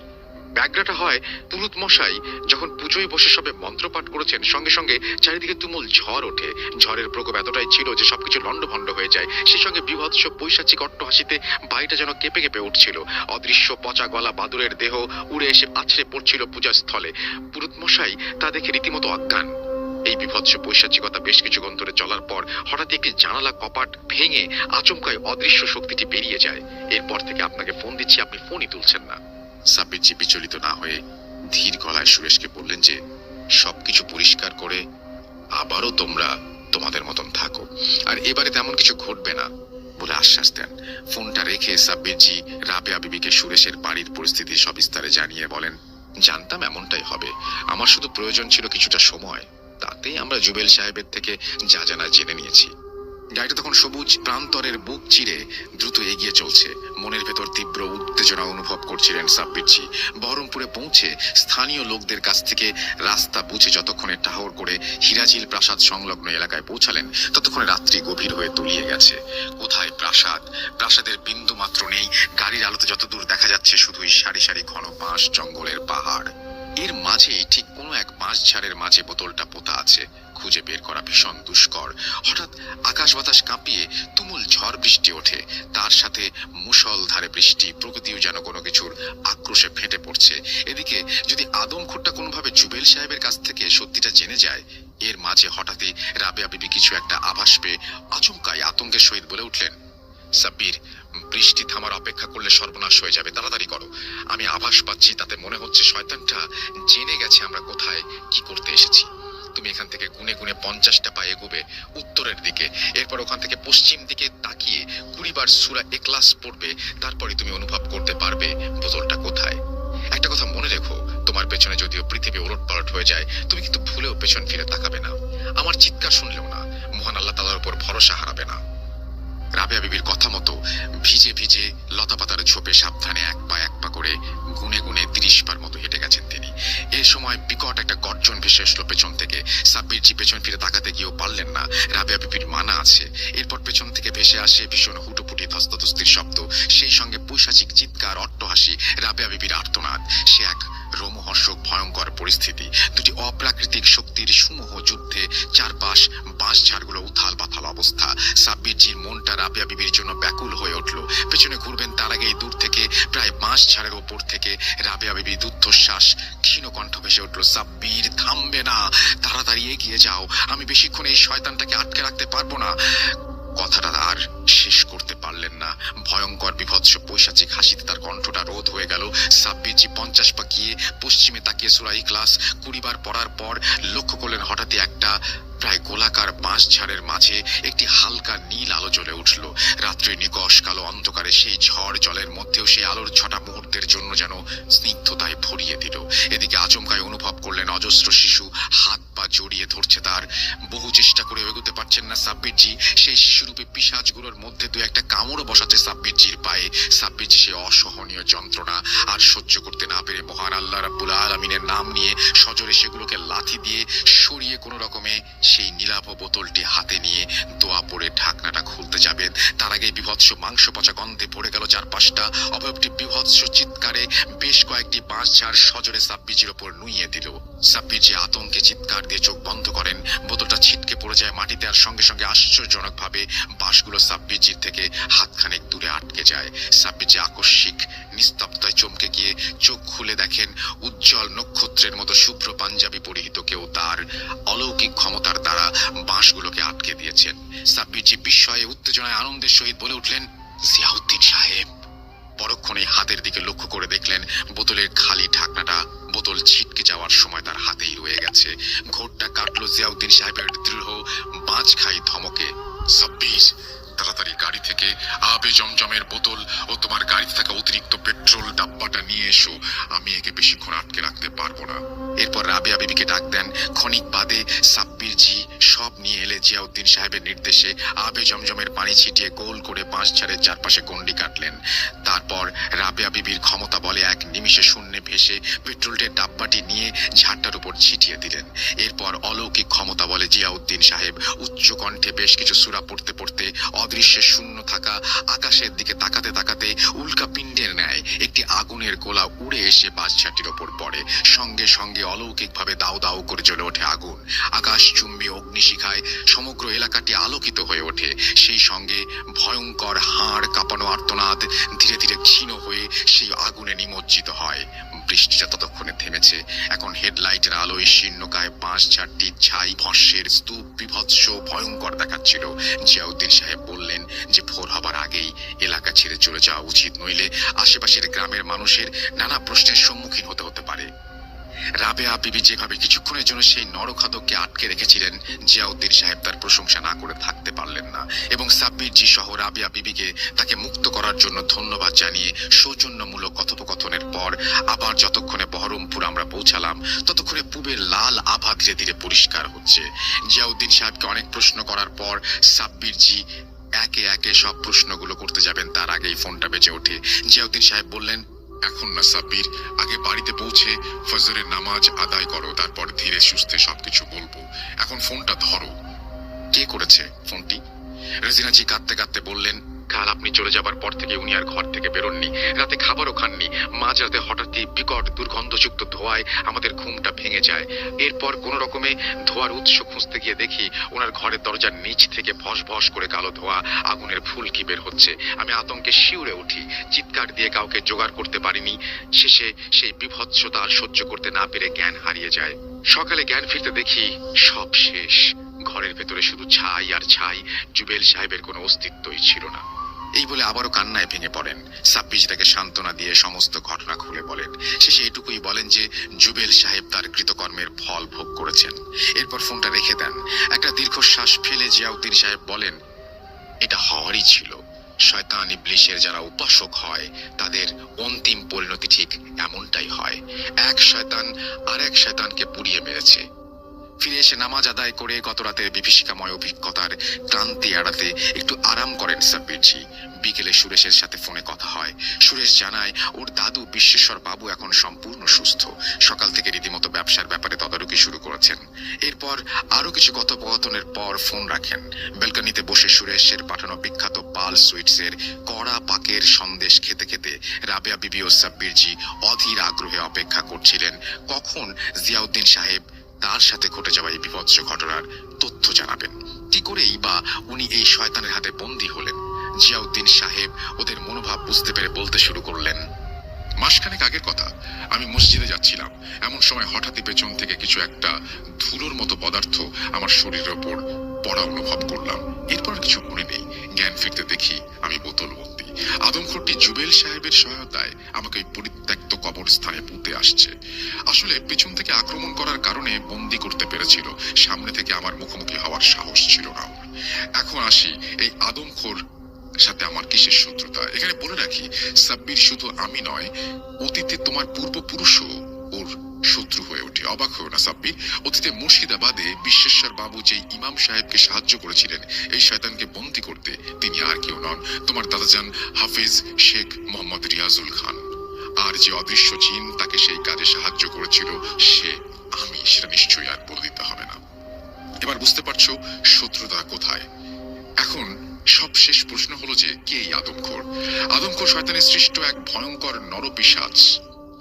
ব্যাগ্রাটা হয় পুরুত মশাই যখন পুজোয় বসে সবে মন্ত্রপাঠ করেছেন, সঙ্গে সঙ্গে চারিদিকে তুমুল ঝড় ওঠে। ঝড়ের প্রকোপ এতটাই ছিল যে সবকিছু লন্ডভন্ড হয়ে যায়। সেই সঙ্গে বিভৎস পৈশাচিক অট্টহাসিতে বাড়িটা যেন কেঁপে কেঁপে উঠছিল। অদৃশ্য পচা গলা বাদুরের দেহ উড়ে এসে আছড়ে পড়ছিল পূজার স্থলে। পুরুত মশাই তা দেখে রীতিমতো অজ্ঞান। এই বিভৎস পৈশাচিকতা বেশ কিছুক্ষণ ধরে চলার পর হঠাৎ একটি জানালা কপাট ভেঙে আচমকায় অদৃশ্য শক্তিটি বেরিয়ে যায়। এরপর থেকে আপনাকে ফোন দিচ্ছি, আপনি ফোনই তুলছেন না। সাব্বিরজি বিচলিত না হয়ে ধীর গলায় সুরেশকে বললেন যে সবকিছু পরিষ্কার করে আবারও তোমরা তোমাদের মতন থাকো, আর এবারে তেমন কিছু ঘটবে না বলে আশ্বাস দেন। ফোনটা রেখে সাব্বিরজি রাবেয়া বিবিকে সুরেশের বাড়ির পরিস্থিতি সবিস্তারে জানিয়ে বলেন, জানতাম এমনটাই হবে। আমার শুধু প্রয়োজন ছিল কিছুটা সময়, তাতেই আমরা জুবেল সাহেবের থেকে যা জানা জেনে নিয়েছি। গাড়িটা তখন সবুজ প্রান্তরের বুক চিরে দ্রুত এগিয়ে চলছে। মনের ভেতর তীব্র উত্তেজনা অনুভব করছিলেন সাব্বিরজি। বহরমপুরে পৌঁছে স্থানীয় লোকদের কাছ থেকে রাস্তা বুঝে যতক্ষণে টাহর করে হিরাজিল প্রাসাদ সংলগ্ন এলাকায় পৌঁছালেন, ততক্ষণে রাত্রি গভীর হয়ে তলিয়ে গেছে। কোথায় প্রাসাদ? প্রাসাদের বিন্দু মাত্র নেই। গাড়ির আলোতে যতদূর দেখা যাচ্ছে শুধুই সারি সারি ঘন বাঁশ জঙ্গলের পাহাড়। এর মাঝেই ঠিক কোনো এক বাঁশঝাড়ের মাঝে বোতলটা পোতা আছে। খুঁজে বের করা ভীষণ দুষ্কর। হঠাৎ আকাশ বাতাস কাঁপিয়ে তুমুল ঝড় বৃষ্টি ওঠে। তার সাথে মুষলধারে বৃষ্টি। প্রকৃতিও যেন কোনো কিছুর আক্রোশে ফেটে পড়ছে। এদিকে যদি আদমখোরটা কোনোভাবে জুবেল সাহেবের কাছ থেকে সত্যিটা জেনে যায়, এর মাঝে হঠাৎই রাবেয়া বিবি কিছু একটা আভাস পেয়ে আচমকাই আতঙ্কের সহিত বলে উঠলেন, সাব্বির, বৃষ্টি থামার অপেক্ষা করলে সর্বনাশ হয়ে যাবে, তাড়াতাড়ি করো। আমি আভাস পাচ্ছি, তাতে মনে হচ্ছে শয়তানটা জেনে গেছে আমরা কোথায় কি করতে এসেছি। তুমি এখান থেকে গুনে গুনে 50টা পা এগোবে উত্তরের দিকে। এরপর ওখান থেকে পশ্চিম দিকে তাকিয়ে 20 বার সূরা ইখলাস পড়বে। তারপরে তুমি অনুভব করতে পারবে বোতলটা কোথায়। একটা কথা মনে রেখো, তোমার পেছনে যদিও পৃথিবী ওলটপালট হয়ে যায়, তুমি কিন্তু ভুলেও পেছন ফিরে তাকাবে না। আমার চিৎকার শুনলেও না। মহান আল্লাহ তাআলার উপর ভরসা হারাবে না। রাবেয়া বিবির কথা মতো ভিজে ভিজে লতাপাতার ঝোপে সাবধানে এক পা করে গুনে গুনে 30 বার মতো হেঁটে গেছেন তিনি। এ সময় বিকট একটা গর্জন ভেসে এসলো পেছন থেকে। সাব্বিরজি পেছন ফিরে তাকাতে গিয়েও পারলেন না। রাবেয়া বিবির মানা আছে। এরপর পেছন থেকে ভেসে আসে ভীষণ হুটোপুটি ধস্তাধস্তির শব্দ, সেই সঙ্গে পৈশাচিক চিৎকার, অট্টহাসি, রাবেয়া বিবির আর্তনাদ। সে এক রোমহর্ষক ভয়ঙ্কর পরিস্থিতি। দুটি অপ্রাকৃতিক শক্তির সমূহ যুদ্ধে চারপাশ বাঁশঝাড়গুলো উথাল পাথাল অবস্থা। সাব্বিরজির মনটা রাবেয়া বিবির জন্য ব্যাকুল হয়ে উঠল। পেছনে ঘুরবেন তার আগেই দূর থেকে প্রায় বাঁশঝাড়ের ওপর থেকে রাবেয়া বিবি রুদ্ধশ্বাস ক্ষীণ কণ্ঠ ভেসে উঠল, সাব্বির, থামবে না, তাড়াতাড়ি এগিয়ে যাও। আমি বেশিক্ষণ এই শয়তানটাকে আটকে রাখতে পারবো না। কথাটা আর শেষ করতে পারলেন না। ভয়ঙ্কর বিভৎস পৈশাচিক হাসিতে তার কণ্ঠটা রোধ হয়ে গেল। সাব্বিরজি 50 পা গিয়ে পশ্চিমে তাকিয়ে সূরা ইখলাস 20 বার পড়ার পর লক্ষ্য করলেন হঠাৎই একটা প্রায় গোলাকার বাঁশঝাড়ের মাঝে একটি হালকা নীল আলো জ্বলে উঠল। রাত্রির নিকষ কালো অন্ধকারে সেই ঝড় জলের মধ্যেও সেই আলোর ছটা মুহূর্তের জন্য যেন স্নিগ্ধতায় ভরিয়ে দিল। এদিকে আচমকায় অনুভব করলেন অজস্র শিশু হাত পা জড়িয়ে ধরছে তার। বহু চেষ্টা করে এগোতে পারছেন না সাব্বিরজি। সেই শিশুরূপী পিশাচগুলোর মধ্যে দু একটা কামড়ও বসাচ্ছে সাব্বিরজির পায়ে। সাব্বিরজি সে অসহনীয় যন্ত্রণা আর সহ্য করতে না পেরে মহান আল্লাহ রাব্বুল আলামিনের নাম নিয়ে সজোরে সেগুলোকে লাথি দিয়ে সরিয়ে কোনো রকমে সেই নীলাভ বোতলটি হাতে নিয়ে দোয়া পড়ে ঢাকনাটা খুলতে যাবেন, তার আগে বিভৎস মাংস পচা গন্ধে ভরে গেল চারপাশটা। অবয়বটি বিভৎস চিৎকারে বেশ কয়েকটি বাঁশ ঝাড় সজোরে সাব্বিজির ওপর নুইয়ে দিল। সাব্বিজি আতঙ্কে চিৎকার দিয়ে চোখ বন্ধ করেন। বোতলটা ছিটকে পড়ে যায় মাটিতে, আর সঙ্গে সঙ্গে আশ্চর্যজনকভাবে বাঁশগুলো সাব্বিজির থেকে হাতখানেক দূরে আটকে যায়। সাব্বিজি আকস্মিক নিস্তব্ধতায় চমকে গিয়ে চোখ খুলে দেখেন উজ্জ্বল নক্ষত্রের মতো শুভ্র পাঞ্জাবি পরিহিত কেউ তার অলৌকিক ক্ষমতার দ্বারা বাঁশগুলোকে আটকে দিয়েছেন। সাব্বিজি বিস্ময়ে উত্তেজনায় আনন্দের সহিত বলে উঠলেন, জিয়াউদ্দিন সাহেব। পরক্ষণে হাতের দিকে লক্ষ্য করে দেখলেন বোতলের খালি ঢাকনাটা বোতল ছিটকে যাওয়ার সময় তার হাতেই রয়ে গেছে। ঘোরটা কাটলো জিয়াউদ্দিন সাহেবের দৃঢ় বাজ খাই ধমকে। সাব্বির, তাড়াতাড়ি গাড়ি থেকে আবে জমজমের বোতল ও তোমার গাড়িতে থাকা অতিরিক্ত পেট্রোল ডাব্বাটা নিয়ে এসো। আমি একে বেশিক্ষণ আটকে রাখতে পারবো না। এরপর রাবেয়া বিবিকে ডাক দেন। ক্ষণিক বাদে সাব্বির জি সব নিয়ে এলে জিয়াউদ্দিন সাহেবের নির্দেশে আবে জমজমের পানি ছিটিয়ে গোল করে বাঁশঝাড়ের চারপাশে গন্ডি কাটলেন। তারপর রাবেয়া বিবির ক্ষমতা বলে এক নিমিষে শূন্যে ভেসে পেট্রোলের ডাব্বাটি নিয়ে ঝাড়টার উপর ছিটিয়ে দিলেন। এরপর অলৌকিক ক্ষমতা বলে জিয়াউদ্দিন সাহেব উচ্চ কণ্ঠে বেশ কিছু সূরা পড়তে পড়তে অদৃশ্যে শূন্য থাকা আকাশের দিকে তাকাতে তাকাতে উল্কা পিণ্ডের ন্যায় একটি আগুনের গোলা উড়ে এসে বাঁশঝাড়টির ওপর পড়ে। সঙ্গে সঙ্গে অলৌকিকভাবে দাউ দাউ করে জ্বলে ওঠে আগুন। আকাশ চুম্বী অগ্নিশিখায় সমগ্র এলাকাটি আলোকিত হয়ে ওঠে। সেই সঙ্গে ভয়ঙ্কর হাড় কাঁপানো আর্তনাদ ধীরে ধীরে ক্ষীণ হয়ে সেই আগুনে নিমজ্জিত হয়। বৃষ্টিটা ততক্ষণে থেমেছে। এখন হেডলাইটের আলোয় শীর্ণকায় বাঁশঝাড়টির ছাই ভস্যের স্তূপ বিভৎস ভয়ঙ্কর দেখাচ্ছিল। জিয়াউদ্দিন সাহেব বললেন যে ভোর হবার আগেই এলাকা ছেড়ে চলে যাওয়া উচিত, নইলে আশেপাশের গ্রামের মানুষের নানা প্রশ্নের সম্মুখীন হতে পারে। রাবেয়া বিবি যেভাবে কিছুক্ষণের জন্য সেই নরখাদককে আটকে রেখেছিলেন, জিয়াউদ্দিন সাহেব তার প্রশংসা না করে থাকতে পারলেন না, এবং সাব্বির জি সহ রাবেয়া বিবিকে তাকে মুক্ত করার জন্য ধন্যবাদ জানিয়ে সৌজন্যমূলক কথোপকথনের পর আবার যতক্ষণে বহরমপুর আমরা পৌঁছালাম ততক্ষণে পূবের লাল আভা ধীরে ধীরে পরিষ্কার হচ্ছে। জিয়াউদ্দিন সাহেবকে অনেক প্রশ্ন করার পর সাব্বির জি একে একে সব প্রশ্নগুলো করতে যাবেন, তার আগেই ফোনটা বেজে ওঠে। জিয়াউদ্দিন সাহেব বললেন, এখন না সাব্বির, আগে বাড়িতে পৌঁছে ফজরের নামাজ আদায় করো, তারপর ধীরে সুস্থে সবকিছু বলবো। এখন ফোনটা ধরো। কে করেছে ফোনটি? রেজিনা জি কাঁদতে কাঁদতে বললেন, কাল আপনি চলে যাবার পর থেকে উনি আর ঘর থেকে বেরোননি, রাতে খাবারও খাননি। মাঝরাতে হঠাৎই বিকট দুর্গন্ধযুক্ত ধোঁয়ায় আমাদের ঘুমটা ভেঙে যায়। এরপর কোনো রকমে ধোঁয়ার উৎস খুঁজতে গিয়ে দেখি ওনার ঘরের দরজার নিচ থেকে ভস ভস করে কালো ধোঁয়া আগুনের ফুলকি বের হচ্ছে। আমি আতঙ্কে শিউরে উঠি, চিৎকার দিয়ে কাউকে জোগাড় করতে পারিনি। শেষে সেই বিভৎসতা আর সহ্য করতে না পেরে জ্ঞান হারিয়ে যায়। সকালে জ্ঞান ফিরতে দেখি সব শেষ। ঘরের ভেতরে শুধু ছাই আর ছাই, জুবেল সাহেবের কোনো অস্তিত্বই ছিল না। এই বলে আবারও কান্নায় ভেঙে পড়েন। সাব্বির তাকে সান্ত্বনা দিয়ে সমস্ত ঘটনা খুলে বলেন। শেষে এটুকুই বলেন যে জুবেল সাহেব তার কৃতকর্মের ফল ভোগ করেছেন। এরপর ফোনটা রেখে দেন। একটা দীর্ঘশ্বাস ফেলে জিয়াউদ্দিন সাহেব বলেন, এটা হওয়ারই ছিল। শয়তান ইবলিশের যারা উপাসক হয় তাদের অন্তিম পরিণতি ঠিক এমনটাই হয়। এক শয়তান আর এক শয়তানকে পুড়িয়ে মেরেছে। ফিরে এসে নামাজ আদায় করে গত রাতের বিভীষিকাময় অভিজ্ঞতার ক্লান্তি এড়াতে একটু আরাম করেন সাব্বির জি। বিকেলে সুরেশের সাথে ফোনে কথা হয়। সুরেশ জানায় ওর দাদু বিশ্বেশ্বর বাবু এখন সম্পূর্ণ সুস্থ। সকাল থেকে রীতিমতো ব্যবসার ব্যাপারে তদারকি শুরু করেছেন। এরপর আরো কিছু কথোপকথনের পর ফোন রাখেন। ব্যালকনিতে বসে সুরেশের পাঠানো বিখ্যাত পাল সুইটসের কড়া পাকের সন্দেশ খেতে খেতে রাবেয়া বিবি ও সাব্বির জি অধীর আগ্রহে অপেক্ষা করছিলেন কখন জিয়াউদ্দিন সাহেব তার সাথে ঘটে যাওয়া এই বিভৎস ঘটনার তথ্য জানাবেন। কি করেই বা উনি এই শয়তানের হাতে বন্দী হলেন? জিয়াউদ্দিন সাহেব ওদের মনোভাব বুঝতে পেরে বলতে শুরু করলেন, মাসখানেক আগের কথা, আমি মসজিদে যাচ্ছিলাম। এমন সময় হঠাৎই পেছন থেকে কিছু একটা ধুলোর মতো পদার্থ আমার শরীরের ওপর পড়া অনুভব করলাম। এরপর কিছু মনে নেই। জ্ঞান ফিরতে দেখি আমি বোতলবন্দি। আদমখোরটি জুবেল সাহেবের সহায়তায় আমাকে ওই পরিত্যক্ত কবরস্থানে পুঁতে আসছে। আসলে পেছন থেকে আক্রমণ করার কারণে বন্দি করতে পেরেছিল, সামনে থেকে আমার মুখোমুখি হওয়ার সাহস ছিল না ওর। এখন আসি এই আদমখোর সাথে আমার কিসের শত্রুতা। এখানে বলে রাখি, সাব্বির শুধু আমি নয়, অতীতে তোমার পূর্বপুরুষও ওর শত্রু হয়ে ওঠে। অবাক হয়েও না সাব্বির, অতীতে মুর্শিদাবাদে বিশ্বেশ্বর বাবু যে ইমাম সাহেবকে সাহায্য করেছিলেন এই শয়তানকে বন্দী করতে, তিনি আর কেউ নন, তোমার দাদাজান হাফেজ শেখ মোহাম্মদ রিয়াজুল খান। আর যে অদৃশ্য জিন তাকে সেই কাজে সাহায্য করেছিল সে আমি, সেটা নিশ্চয়ই আর বলে দিতে হবে না। এবার বুঝতে পারছো শত্রুতা কোথায়। এখন সবশেষ প্রশ্ন হলো যে কে এই আদমখোর? আদমখোর শয়তানের সৃষ্ট এক ভয়ঙ্কর নরপিশাচ,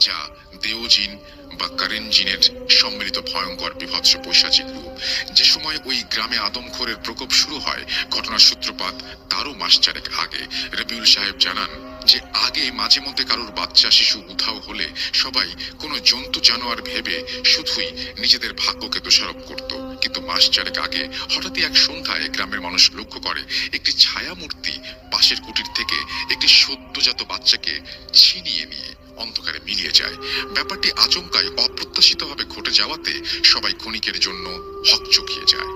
যা দেওজিন বা কারেনজিনের সম্মিলিত ভয়ঙ্কর বিভৎস পৈশাচিক রূপ। যে সময় ওই গ্রামে আদমখোরের প্রকোপ শুরু হয়, ঘটনার সূত্রপাত তারও মাস চারেক আগে। রবিউল সাহেব জানান যে আগে মাঝে মধ্যে কারোর বাচ্চা শিশু উধাও হলে সবাই কোনো জন্তু জানোয়ার ভেবে শুধুই নিজেদের ভাগ্যকে দোষারোপ করত, কিন্তু মাস চারেক আগে হঠাৎই এক সন্ধ্যায় গ্রামের মানুষ লক্ষ্য করে একটি ছায়া মূর্তি পাশের কুটির থেকে একটি সদ্যজাত বাচ্চাকে ছিনিয়ে নিয়ে অন্ধকারে মিলিয়ে যায়। ব্যাপারটি আচমকাই অপ্রত্যাশিতভাবে ঘটে যাওয়াতে সবাই ক্ষণিকের জন্য হকচকিয়ে যায়।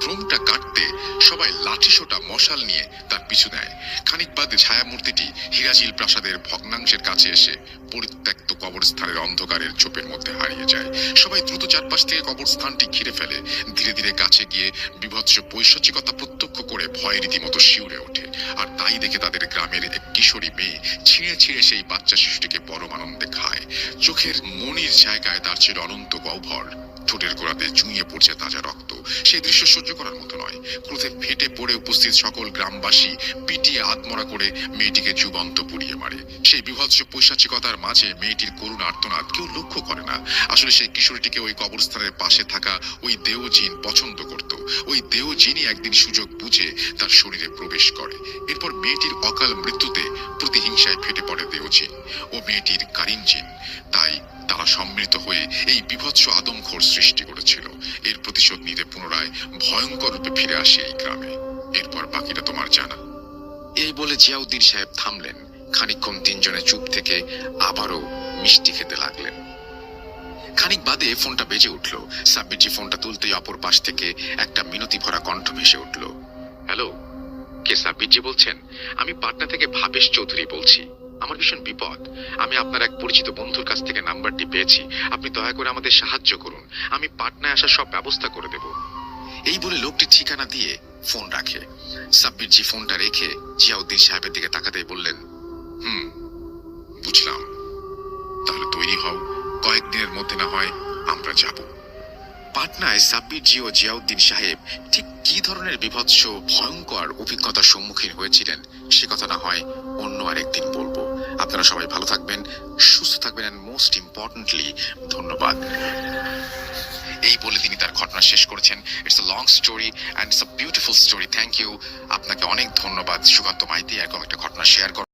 ভ্রমটা কাটতে সবাই লাঠিসোঁটা মশাল নিয়ে তার পিছু নেয়। খানিক বাদে ছায়ামূর্তিটি হিরাজিল প্রাসাদের ভগ্নাংশের কাছে এসে পরিত্যক্ত কবরস্থানের অন্ধকারের চোপের মধ্যে হারিয়ে যায়। সবাই দ্রুত চারপাশ থেকে কবরস্থানটি ঘিরে ফেলে। ধীরে ধীরে কাছে গিয়ে বিভৎস পৈশাচিকতা প্রত্যক্ষ করে ভয়ে রীতিমতো শিউরে ওঠে। আর তাই দেখে তাদের গ্রামের এক কিশোরী মেয়ে ছিঁড়ে ছিঁড়ে সেই বাচ্চা শিশুটিকে পরম আনন্দে খায়। চোখের মনির জায়গায় তার ছিল অনন্ত গহ্বর, ঠোঁটের গোড়াতে চুইয়ে পড়ছে তাজা রক্ত। সেই দৃশ্য সহ্য করার মতো নয়। ক্রোধে ফেটে পড়ে উপস্থিত সকল গ্রামবাসী পিটিয়ে আত্মরা করে মেয়েটিকে জীবন্ত পুড়িয়ে মারে। সেই বিভৎস পৈশাচিকতার মাঝে মেয়েটির করুণ আর্তনাদ কেউ লক্ষ্য করে না। আসলে সেই কিশোরীটিকে ওই কবরস্থানের পাশে থাকা ওই দেওজিন পছন্দ করত। ওই দেওজিনই একদিন সুযোগ বুঝে তার শরীরে প্রবেশ করে। এরপর মেয়েটির অকাল মৃত্যুতে প্রতিহিংসায় ফেটে পড়ে দেওজিন ও মেয়েটির কারিনজিন। তাই তারা সম্মিলিত হয়ে এই বিভৎস আদমখোর সৃষ্টি করেছিল। এর প্রতিশোধ নিতে পুনরায় ভয়ঙ্কর রূপে ফিরে আসে এই গ্রামে। এরপর বাকিটা তোমার জানা। এই বলে জিয়াউদ্দিন সাহেব থামলেন। খানিকক্ষণ তিনজনে চুপ থেকে আবারও মিষ্টি খেতে লাগলেন। খানিক বাদে ফোনটা বেজে উঠল। সাব্বিরজি ফোনটা তুলতেই অপর পাশ থেকে একটা মিনতি ভরা কণ্ঠ ভেসে উঠল। হ্যালো, কে সাব্বিরজি বলছেন? আমি পাটনা থেকে ভাবেশ চৌধুরী বলছি। আমার ভীষণ বিপদ। আমি আপনার এক পরিচিত বন্ধুর কাছ থেকে নাম্বারটি পেয়েছি। আপনি দয়া করে আমাদের সাহায্য করুন। আমি পাটনায় আসার সব ব্যবস্থা করে দেব। এই বলে লোকটি ঠিকানা দিয়ে ফোন রাখে। সাব্বিরজি ফোনটা রেখে জিয়াউদ্দিন সাহেবের দিকে তাকাতেই বললেন, বুঝলাম, তাহলে তৈরি হও, কয়েকদিনের মধ্যে না হয় আমরা যাব। পাটনায় সাব্বিরজি ও জিয়াউদ্দিন সাহেব ঠিক কি ধরনের বিভৎস ভয়ঙ্কর অভিজ্ঞতার সম্মুখীন হয়েছিলেন সে কথা না হয় অন্য আরেকদিন বলবো। আপনারা সবাই ভালো থাকবেন, সুস্থ থাকবেন, এন্ড মোস্ট ইম্পর্টেন্টলি ধন্যবাদ। এই বলে তিনি তার ঘটনা শেষ করেছেন। It's a long story and it's a beautiful story. Thank you. আপনাকে অনেক ধন্যবাদ সুকান্ত মাইতি এরকম একটা ঘটনা শেয়ার করার